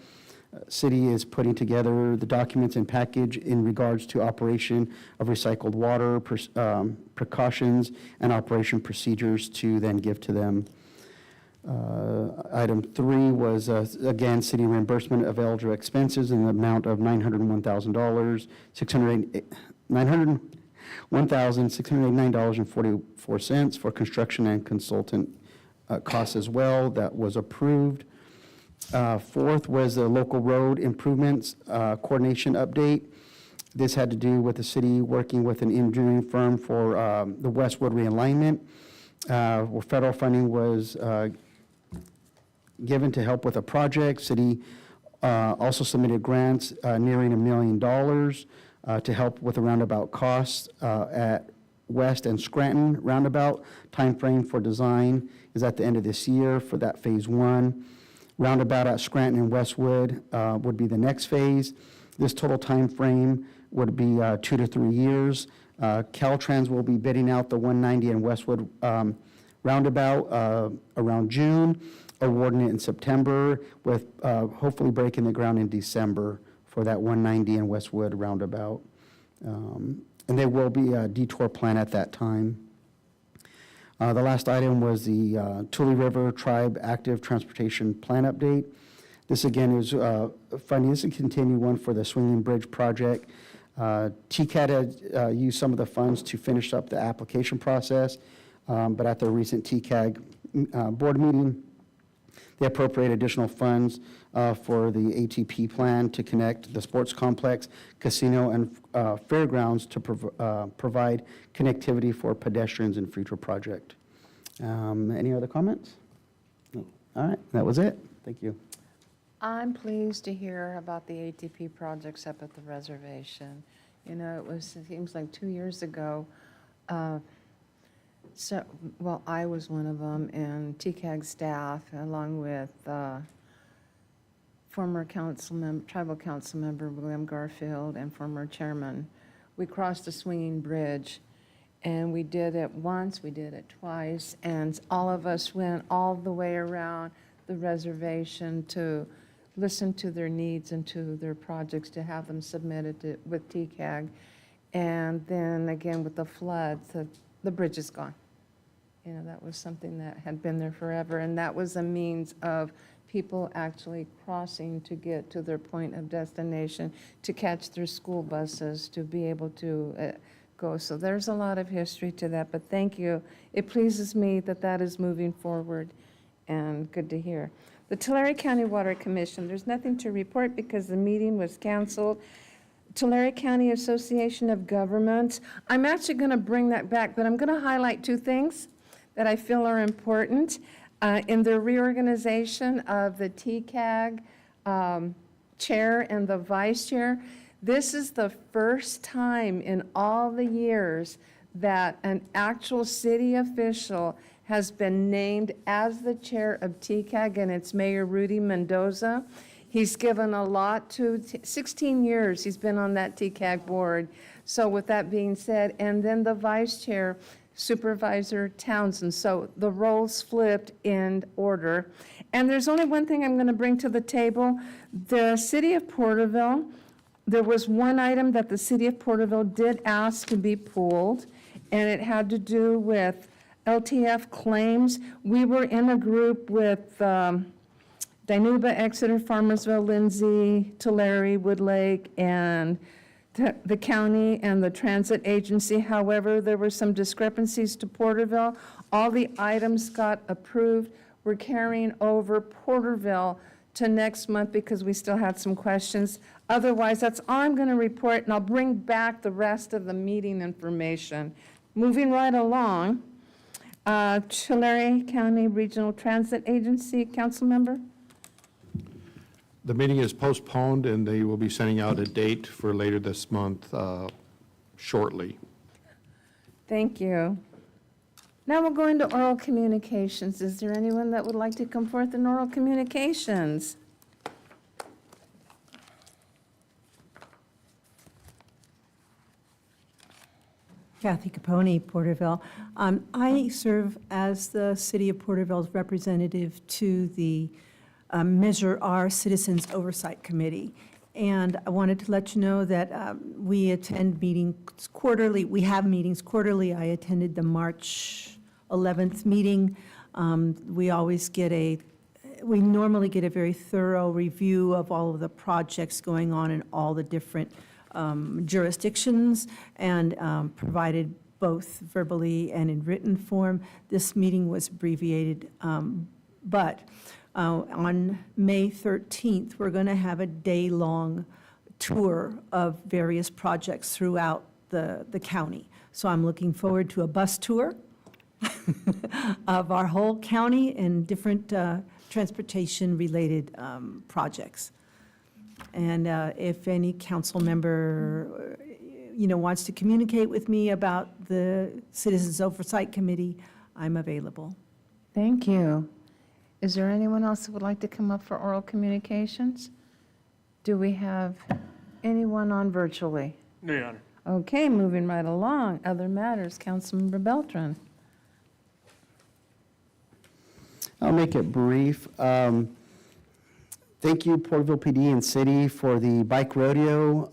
City is putting together the documents and package in regards to operation of recycled water, precautions, and operation procedures to then give to them. Item 3 was, again, city reimbursement of eligible expenses in the amount of $901,689.44 for construction and consultant costs as well. That was approved. 4th was the local road improvements coordination update. This had to do with the city working with an engineering firm for the Westwood realignment. Where federal funding was given to help with a project. City also submitted grants nearing $1 million to help with the roundabout costs at West and Scranton roundabout. Timeframe for design is at the end of this year for that phase 1. Roundabout at Scranton and Westwood would be the next phase. This total time frame would be 2 to 3 years. Caltrans will be bidding out the 190 and Westwood roundabout around June, awarding it in September, with hopefully breaking the ground in December for that 190 and Westwood roundabout. And there will be a detour plan at that time. The last item was the Tule River Tribe Active Transportation Plan update. This again is funding. This is a continued one for the Swinging Bridge project. TCAT had used some of the funds to finish up the application process, but at the recent TCAG board meeting, they appropriate additional funds for the ATP plan to connect the sports complex, casino, and fairgrounds to provide connectivity for pedestrians in future project. Any other comments? No. All right, that was it. Thank you. I'm pleased to hear about the ATP projects up at the reservation. You know, it seems like 2 years ago, I was one of them, and TCAG staff, along with former tribal council member William Garfield and former chairman, we crossed the Swinging Bridge, and we did it once, we did it twice, and all of us went all the way around the reservation to listen to their needs and to their projects, to have them submitted with TCAG. And then again with the floods, the bridge is gone. You know, that was something that had been there forever, and that was a means of people actually crossing to get to their point of destination, to catch their school buses, to be able to go. So there's a lot of history to that, but thank you. It pleases me that that is moving forward, and good to hear. The Tulare County Water Commission, there's nothing to report because the meeting was canceled. Tulare County Association of Governments, I'm actually going to bring that back, but I'm going to highlight 2 things that I feel are important. In the reorganization of the TCAG chair and the vice chair, this is the first time in all the years that an actual city official has been named as the chair of TCAG, and it's Mayor Rudy Mendoza. He's given a lot to, 16 years he's been on that TCAG board. So with that being said, and then the vice chair, Supervisor Townsend. So the roles flipped in order. And there's only one thing I'm going to bring to the table. The city of Porterville, there was one item that the city of Porterville did ask to be pulled, and it had to do with LTF claims. We were in a group with Dinuba, Exeter, Farmersville, Lindsay, Tulare, Woodlake, and the county and the transit agency. However, there were some discrepancies to Porterville. All the items got approved. We're carrying over Porterville to next month because we still had some questions. Otherwise, that's all I'm going to report, and I'll bring back the rest of the meeting information. Moving right along, Tulare County Regional Transit Agency, council member? The meeting is postponed, and they will be sending out a date for later this month shortly. Thank you. Now we'll go into oral communications. Is there anyone that would like to come forth in oral communications? Kathy Capone, Porterville. I serve as the City of Porterville's representative to the Measure R Citizens Oversight Committee. And I wanted to let you know that we attend meetings quarterly. We have meetings quarterly. I attended the March 11th meeting. We normally get a very thorough review of all of the projects going on in all the different jurisdictions, and provided both verbally and in written form. This meeting was abbreviated, but on May 13th, we're going to have a day-long tour of various projects throughout the county. So I'm looking forward to a bus tour of our whole county and different transportation-related projects. And if any council member, wants to communicate with me about the Citizens Oversight Committee, I'm available. Thank you. Is there anyone else who would like to come up for oral communications? Do we have anyone on virtually? No, Your Honor. Okay, moving right along. Other matters, Councilmember Beltran. I'll make it brief. Thank you, Porterville PD and City, for the bike rodeo,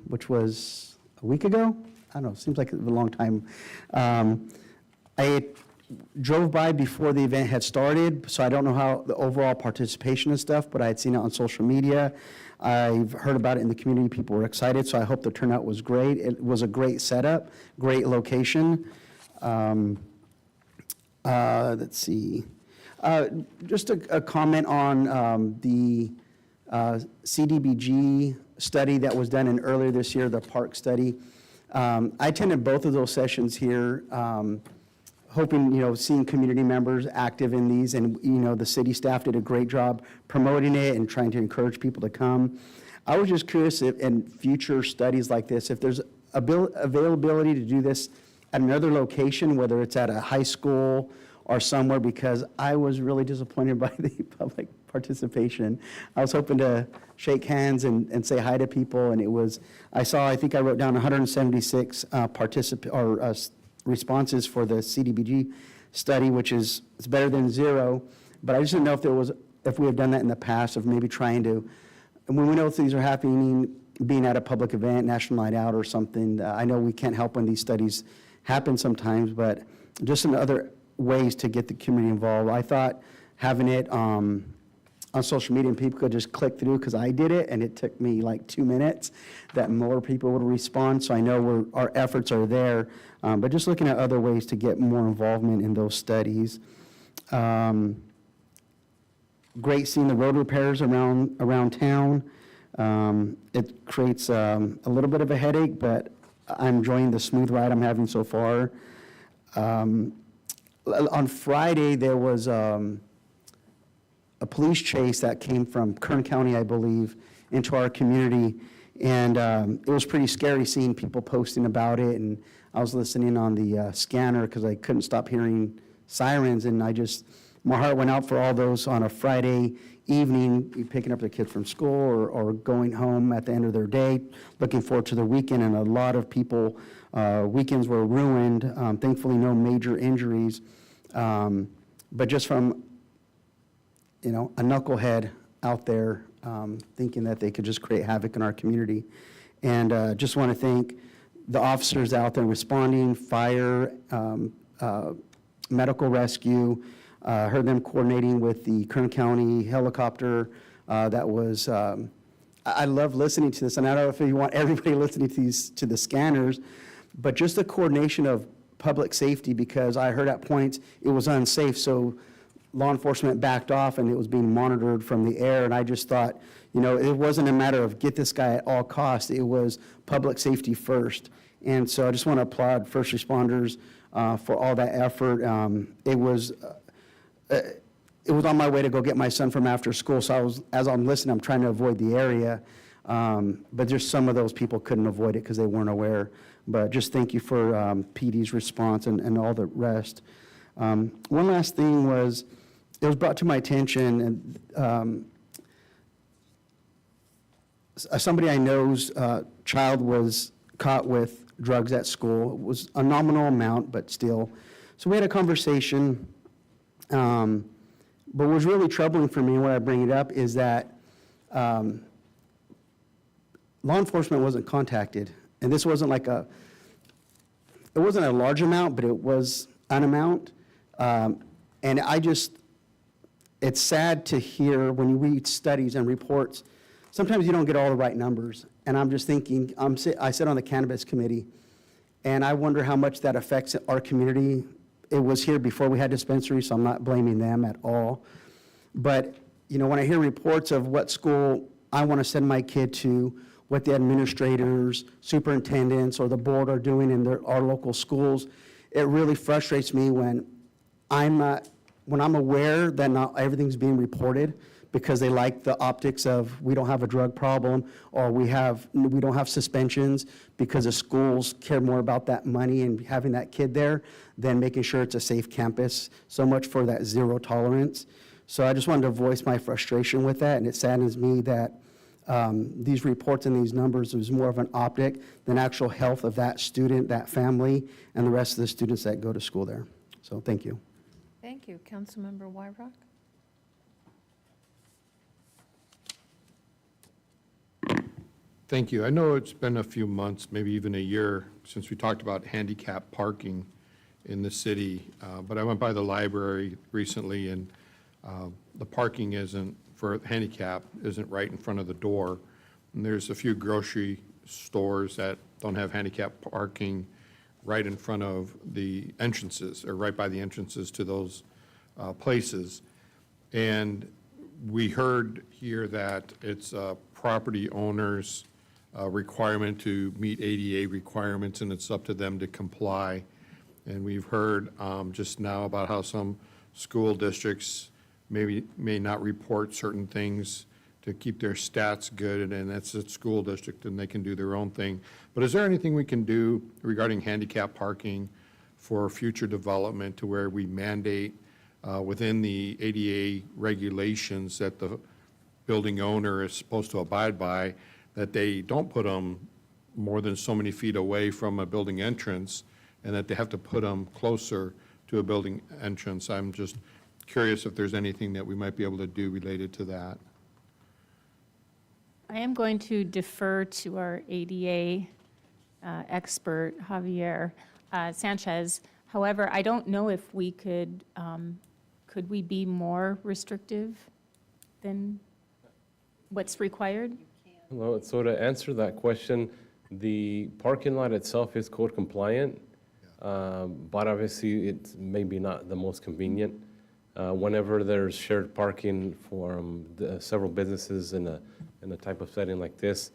which was a week ago. I don't know, seems like a long time. I drove by before the event had started, so I don't know how the overall participation and stuff, but I had seen it on social media. I've heard about it in the community. People were excited, so I hope the turnout was great. It was a great setup, great location. Let's see. Just a comment on the CDBG study that was done in earlier this year, the park study. I attended both of those sessions here, hoping, seeing community members active in these, and, the city staff did a great job promoting it and trying to encourage people to come. I was just curious if in future studies like this, if there's availability to do this at another location, whether it's at a high school or somewhere, because I was really disappointed by the public participation. I was hoping to shake hands and say hi to people, and I think I wrote down 176 responses for the CDBG study, which is, it's better than zero, but I just didn't know if we have done that in the past, of maybe trying to, and when we know things are happening, being at a public event, National Night Out or something, I know we can't help when these studies happen sometimes, but just some other ways to get the community involved. I thought having it on social media and people could just click through, because I did it and it took me like 2 minutes, that more people would respond. So I know our efforts are there, but just looking at other ways to get more involvement in those studies. Great seeing the road repairs around town. It creates a little bit of a headache, but I'm enjoying the smooth ride I'm having so far. on Friday, there was a police chase that came from Kern County, I believe, into our community. And it was pretty scary seeing people posting about it. And I was listening on the scanner because I couldn't stop hearing sirens. And my heart went out for all those on a Friday evening, picking up their kids from school or going home at the end of their day, looking forward to the weekend. And a lot of people, weekends were ruined. Thankfully, no major injuries. But just from, a knucklehead out there thinking that they could just create havoc in our community. And just want to thank the officers out there responding, fire, medical rescue, heard them coordinating with the Kern County helicopter. That was, I love listening to this, and I don't know if you want everybody listening to the scanners, but just the coordination of public safety, because I heard at points it was unsafe, so law enforcement backed off and it was being monitored from the air. And I just thought, it wasn't a matter of get this guy at all costs. It was public safety first. And so I just want to applaud first responders for all that effort. It was on my way to go get my son from after school. So as I'm listening, I'm trying to avoid the area. But just some of those people couldn't avoid it because they weren't aware. But just thank you for PD's response and all the rest. One last thing was, it was brought to my attention, and somebody I know's child was caught with drugs at school. It was a nominal amount, but still. So we had a conversation, but what was really troubling for me, and why I bring it up, is that law enforcement wasn't contacted. And this wasn't it wasn't a large amount, but it was an amount. And it's sad to hear when you read studies and reports, sometimes you don't get all the right numbers. And I'm just thinking, I sit on the cannabis committee, and I wonder how much that affects our community. It was here before we had dispensaries, so I'm not blaming them at all. But, when I hear reports of what school I want to send my kid to, what the administrators, superintendents, or the board are doing in our local schools, it really frustrates me when I'm aware that not everything's being reported because they like the optics of we don't have a drug problem, or we don't have suspensions, because the schools care more about that money and having that kid there than making sure it's a safe campus. So much for that zero tolerance. So I just wanted to voice my frustration with that, and it saddens me that these reports and these numbers is more of an optic than actual health of that student, that family, and the rest of the students that go to school there. So thank you. Thank you. Councilmember Wyrock? Thank you. I know it's been a few months, maybe even a year, since we talked about handicap parking in the city, but I went by the library recently, and the parking for handicap isn't right in front of the door. And there's a few grocery stores that don't have handicap parking right in front of the entrances, or right by the entrances to those places. And we heard here that it's a property owner's requirement to meet ADA requirements, and it's up to them to comply. And we've heard just now about how some school districts may not report certain things to keep their stats good, and that's a school district, and they can do their own thing. But is there anything we can do regarding handicap parking for future development to where we mandate within the ADA regulations that the building owner is supposed to abide by, that they don't put them more than so many feet away from a building entrance, and that they have to put them closer to a building entrance? I'm just curious if there's anything that we might be able to do related to that. I am going to defer to our ADA expert, Javier Sanchez. However, I don't know if we could we be more restrictive than what's required? Well, so to answer that question, the parking lot itself is code compliant, but obviously it's maybe not the most convenient. Whenever there's shared parking for several businesses in a type of setting like this,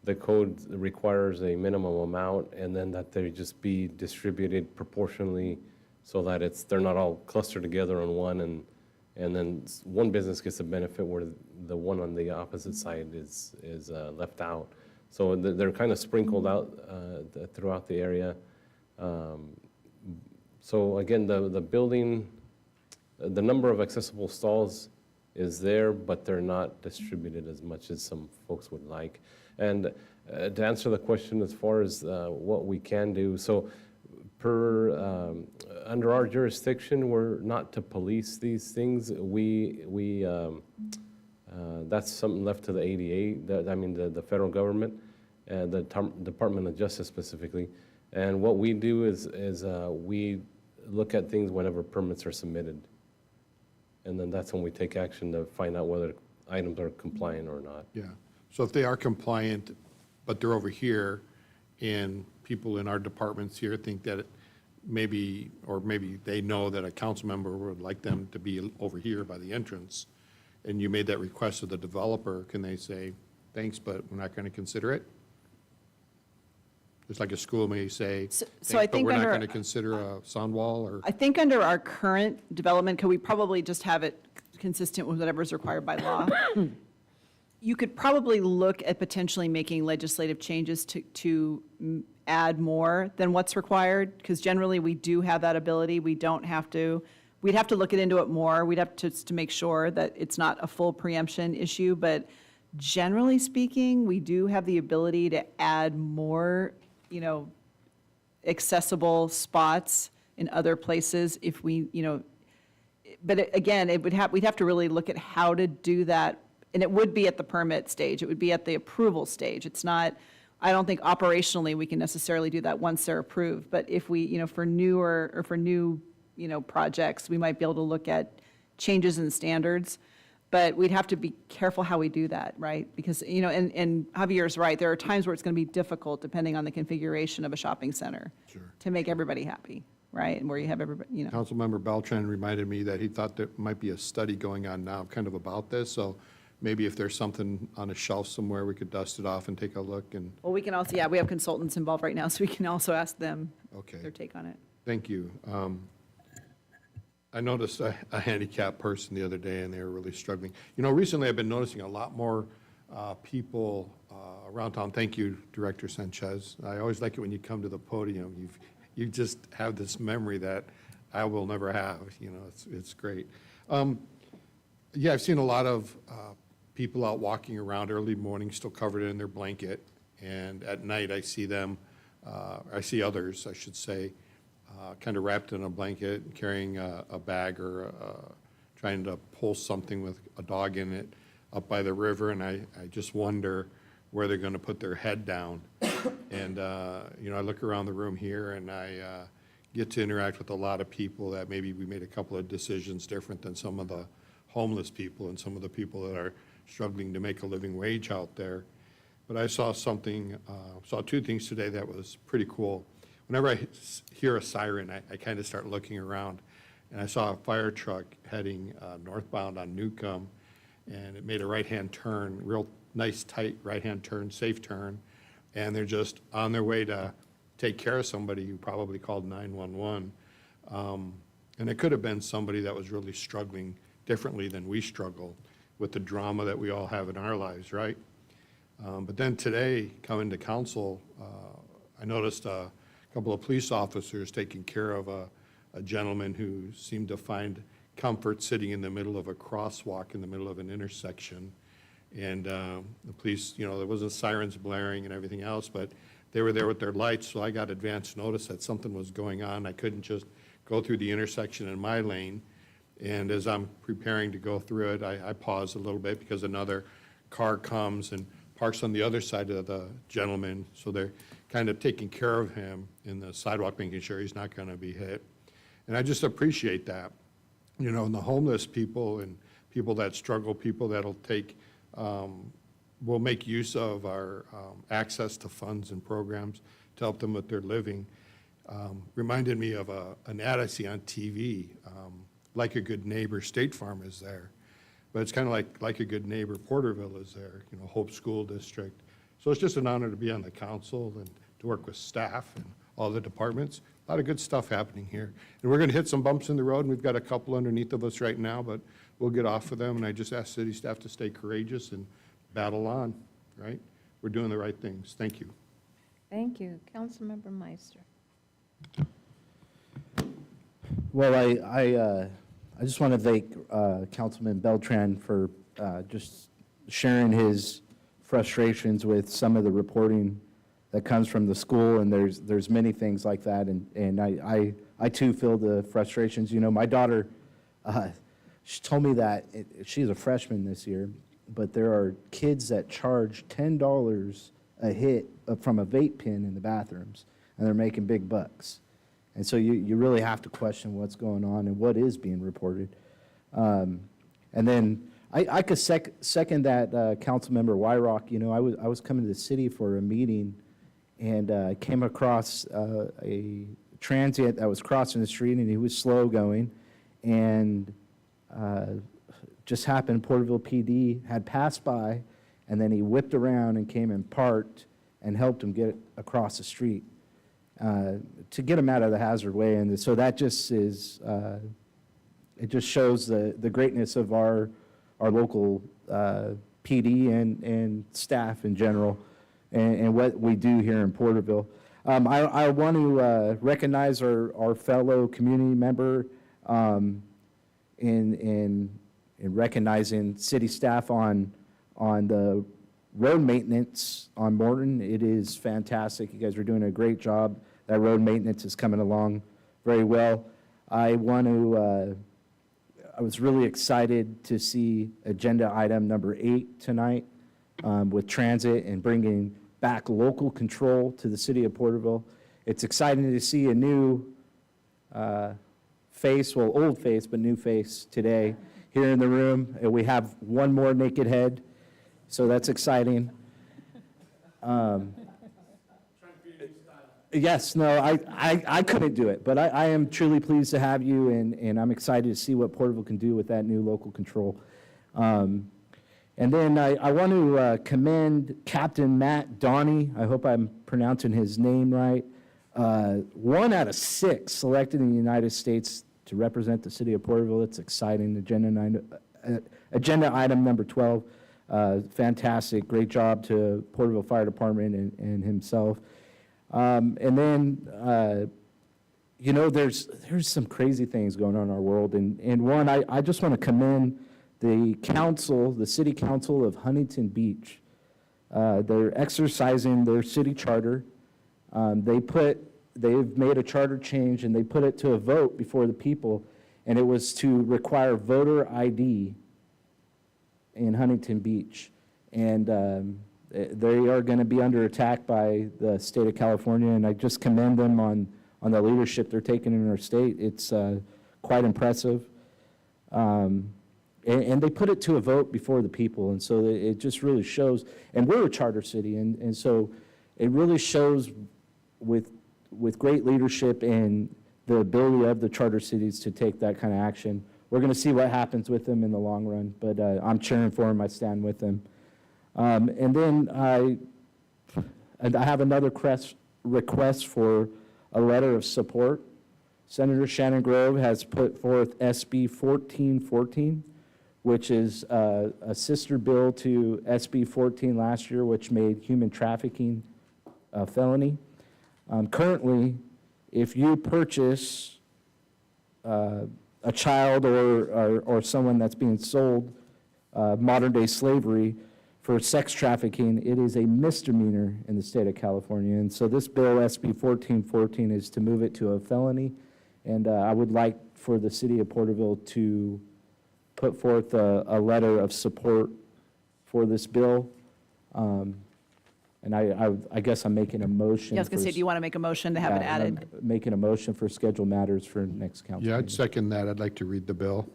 the code requires a minimum amount, and then that they just be distributed proportionally so that they're not all clustered together on one, and then one business gets a benefit where the one on the opposite side is left out. So they're kind of sprinkled out throughout the area. So again, the building, the number of accessible stalls is there, but they're not distributed as much as some folks would like. And to answer the question as far as what we can do, so under our jurisdiction, we're not to police these things. That's something left to the ADA, the federal government, and the Department of Justice specifically. And what we do is we look at things whenever permits are submitted. And then that's when we take action to find out whether items are compliant or not. Yeah. So if they are compliant, but they're over here, and people in our departments here think that maybe they know that a council member would like them to be over here by the entrance, and you made that request of the developer, can they say, thanks, but we're not going to consider it? Just like a school may say, So thanks, I but think we're not under- going to consider a sound wall, or? I think under our current development, could we probably just have it consistent with whatever is required by law? You could probably look at potentially making legislative changes to add more than what's required, because generally we do have that ability. We don't have to, we'd have to look into it more. We'd have to make sure that it's not a full preemption issue, but generally speaking, we do have the ability to add more, accessible spots in other places if we, but again, we'd have to really look at how to do that. And it would be at the permit stage. It would be at the approval stage. It's not, I don't think operationally we can necessarily do that once they're approved. But if we, for newer or for new, projects, we might be able to look at changes in standards. But we'd have to be careful how we do that, right? Because, and Javier's right, there are times where it's going to be difficult depending on the configuration of a shopping center to make everybody happy, right? And where you have everybody, Councilmember Beltran reminded me that he thought there might be a study going on now kind of about this, so maybe if there's something on a shelf somewhere, we could dust it off and take a look, and, Well, we can also, we have consultants involved right now, so we can also ask them okay. their take on it. Thank you. I noticed a handicapped person the other day, and they were really struggling. Recently I've been noticing a lot more people around town. Thank you, Director Sanchez. I always like it when you come to the podium. You just have this memory that I will never have. It's great. I've seen a lot of people out walking around early morning, still covered in their blanket, and at night I see them, I see others, I should say, kind of wrapped in a blanket, carrying a bag or trying to pull something with a dog in it up by the river, and I just wonder where they're going to put their head down. And, I look around the room here, and I get to interact with a lot of people that maybe we made a couple of decisions different than some of the homeless people and some of the people that are struggling to make a living wage out there. But I saw saw two things today that was pretty cool. Whenever I hear a siren, I kind of start looking around, and I saw a fire truck heading northbound on Newcomb, and it made a right-hand turn, real nice, tight right-hand turn, safe turn, and they're just on their way to take care of somebody who probably called 911. And it could have been somebody that was really struggling differently than we struggle with the drama that we all have in our lives, right? But then today, coming to council, I noticed a couple of police officers taking care of a gentleman who seemed to find comfort sitting in the middle of a crosswalk in the middle of an intersection. And the police, there wasn't sirens blaring and everything else, but they were there with their lights, so I got advance notice that something was going on. I couldn't just go through the intersection in my lane. And as I'm preparing to go through it, I pause a little bit because another car comes and parks on the other side of the gentleman, so they're kind of taking care of him in the sidewalk, making sure he's not going to be hit. And I just appreciate that. And the homeless people and people that struggle, people that'll will make use of our access to funds and programs to help them with their living. Reminded me of an ad I see on TV, Like a Good Neighbor, State Farm is there. But it's kind of like a Good Neighbor, Porterville is there, Hope School District. So it's just an honor to be on the council and to work with staff and all the departments. A lot of good stuff happening here. And we're going to hit some bumps in the road, and we've got a couple underneath of us right now, but we'll get off of them. And I just ask city staff to stay courageous and battle on, right? We're doing the right things. Thank you. Thank you. Councilmember Meister. Well, I just want to thank Councilman Beltran for just sharing his frustrations with some of the reporting that comes from the school, and there's many things like that, and I too feel the frustrations. You know, my daughter, she told me that she's a freshman this year, but there are kids that charge $10 a hit from a vape pen in the bathrooms, and they're making big bucks. And so you really have to question what's going on and what is being reported. And then I could second that Councilmember Wyrock. You know, I was coming to the city for a meeting, and I came across a transient that was crossing the street, and he was slow going, and just happened Porterville PD had passed by, and then he whipped around and came and parked and helped him get across the street to get him out of the hazard way. And so that just is, it just shows the greatness of our local PD and staff in general, and what we do here in Porterville. I want to recognize our fellow community member in recognizing city staff on the road maintenance on Morton. It is fantastic. You guys are doing a great job. That road maintenance is coming along very well. I was really excited to see agenda item number 8 tonight with transit and bringing back local control to the city of Porterville. It's exciting to see a new face, well, old face, but new face today here in the room. And we have one more naked head, so that's exciting. Yes, no, I couldn't do it, but I am truly pleased to have you, and I'm excited to see what Porterville can do with that new local control. And then I want to commend Captain Matt Donnie. I hope I'm pronouncing his name right. 1 out of 6 selected in the United States to represent the city of Porterville. It's exciting. Agenda item number 12. Fantastic. Great job to Porterville Fire Department and himself. And then, you know, there's some crazy things going on in our world. And one, I just want to commend the council, the city council of Huntington Beach. They're exercising their city charter. They've made a charter change, and they put it to a vote before the people, and it was to require voter ID in Huntington Beach. And they are going to be under attack by the state of California, and I just commend them on the leadership they're taking in our state. It's quite impressive. And they put it to a vote before the people, and so it just really shows, and we're a charter city, and so it really shows with great leadership and the ability of the charter cities to take that kind of action. We're going to see what happens with them in the long run, but I'm cheering for them. I stand with them. And then I have another request for a letter of support. Senator Shannon Grove has put forth SB 1414, which is a sister bill to SB 14 last year, which made human trafficking a felony. Currently, if you purchase a child or someone that's being sold modern-day slavery for sex trafficking, it is a misdemeanor in the state of California. And so this bill, SB 1414, is to move it to a felony. And I would like for the city of Porterville to put forth a letter of support for this bill. And I guess I'm making a motion. Yeah, I was going to say, do you want to make a motion to have it added? I'm making a motion for scheduled matters for next council. Yeah, I'd meeting. second that. I'd like to read the bill.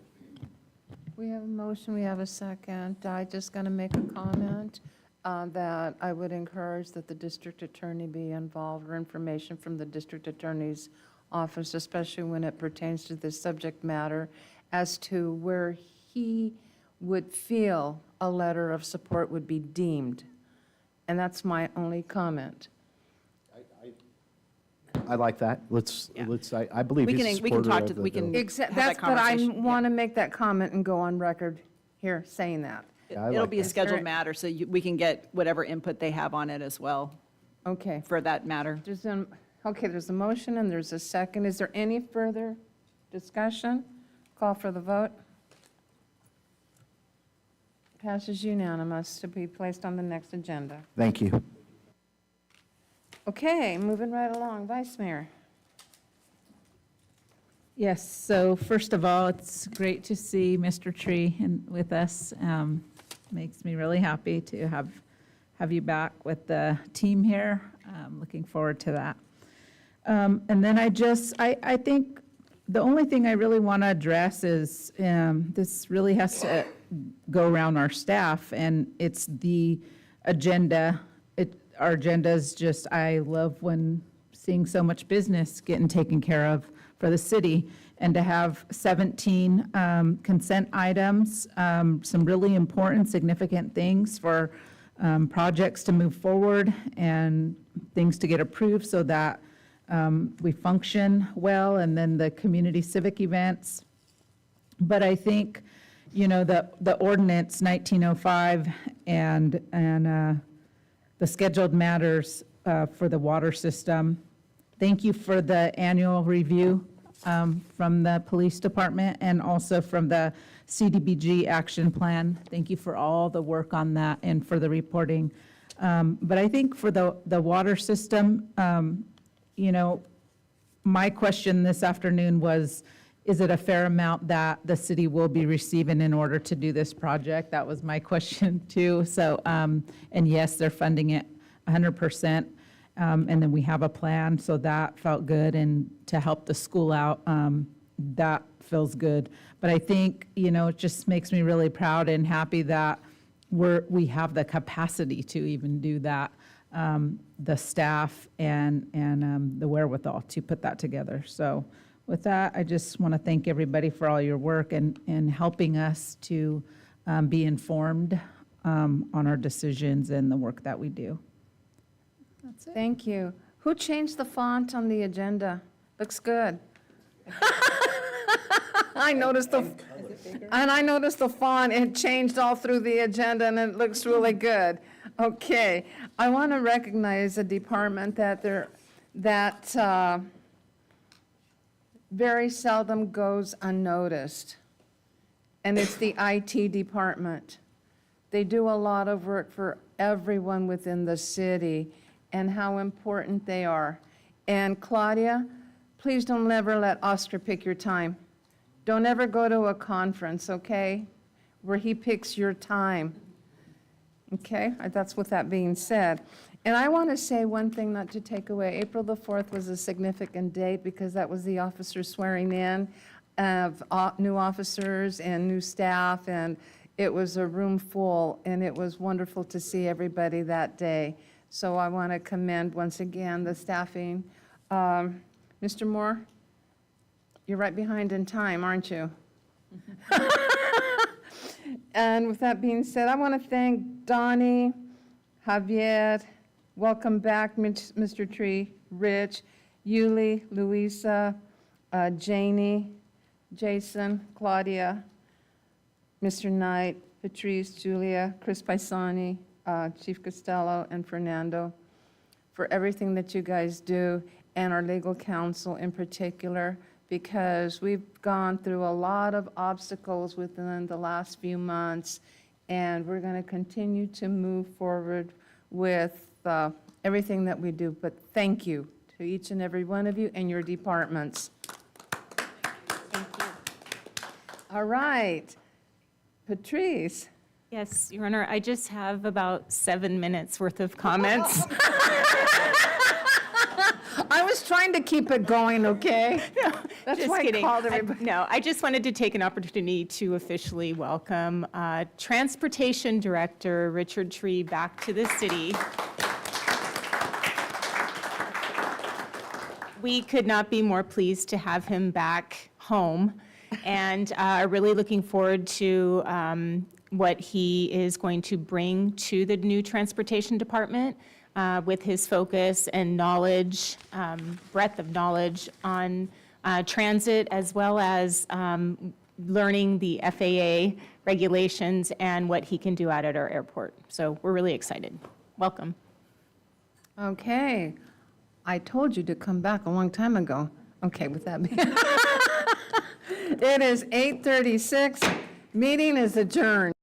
We have a motion, we have a second. I just going to make a comment that I would encourage that the district attorney be involved, or information from the district attorney's office, especially when it pertains to this subject matter, as to where he would feel a letter of support would be deemed. And that's my only comment. I like that. I believe We he's a can- we can supporter talk of to- the we can- bill. have that That's, but I conversation, want to make that comment and go on record here saying that. Yeah, I It'll like be a that. scheduled matter, so we can get whatever input they have on it as well, Okay. for that matter. There's a motion and there's a second. Is there any further discussion? Call for the vote. Passes unanimous to be placed on the next agenda. Thank you. Okay, moving right along. Vice Mayor. Yes, so first of all, it's great to see Mr. Tree with us. Makes me really happy to have you back with the team here. Looking forward to that. And then I think the only thing I really want to address is, this really has to go around our staff, and it's the agenda. Our agenda is just, I love when seeing so much business getting taken care of for the city, and to have 17 consent items, some really important, significant things for projects to move forward and things to get approved so that we function well, and then the community civic events. But I think, the ordinance 1905 and the scheduled matters for the water system. Thank you for the annual review from the police department and also from the CDBG action plan. Thank you for all the work on that and for the reporting. But I think for the water system, my question this afternoon was, is it a fair amount that the city will be receiving in order to do this project? That was my question too. So, and yes, they're funding it 100%. And then we have a plan, so that felt good. And to help the school out, that feels good. But I think, it just makes me really proud and happy that we have the capacity to even do that, the staff and the wherewithal to put that together. So with that, I just want to thank everybody for all your work and helping us to be informed on our decisions and the work that we do. That's it. Thank you. Who changed the font on the agenda? Looks good. I noticed the font, it changed all through the agenda, and it looks really good. Okay, I want to recognize a department that very seldom goes unnoticed, and it's the IT department. They do a lot of work for everyone within the city, and how important they are. And Claudia, please don't ever let Oscar pick your time. Don't ever go to a conference, okay, where he picks your time. Okay, that's with that being said. And I want to say one thing, not to take away. April the 4th was a significant date because that was the officers swearing in of new officers and new staff, and it was a room full, and it was wonderful to see everybody that day. So I want to commend once again the staffing. Mr. Moore, you're right behind in time, aren't you? And with that being said, I want to thank Donnie, Javier, welcome back, Mr. Tree, Rich, Yuli, Louisa, Janie, Jason, Claudia, Mr. Knight, Patrice, Julia, Chris Paisani, Chief Costello, and Fernando, for everything that you guys do, and our legal counsel in particular, because we've gone through a lot of obstacles within the last few months, and we're going to continue to move forward with everything that we do. But thank you to each and every one of you and your departments. Thank you. All right. Patrice. Yes, Your Honor, I just have about 7 minutes worth of comments. I was trying to keep it going, okay? That's Just why kidding. I called everybody. No, I just wanted to take an opportunity to officially welcome Transportation Director Richard Tree back to the city. We could not be more pleased to have him back home, and really looking forward to what he is going to bring to the new Transportation Department. with his focus and knowledge, breadth of knowledge on transit, as well as learning the FAA regulations and what he can do out at our airport. So we're really excited. Welcome. Okay. I told you to come back a long time ago. Okay, with that being. It is 8:36. Meeting is adjourned.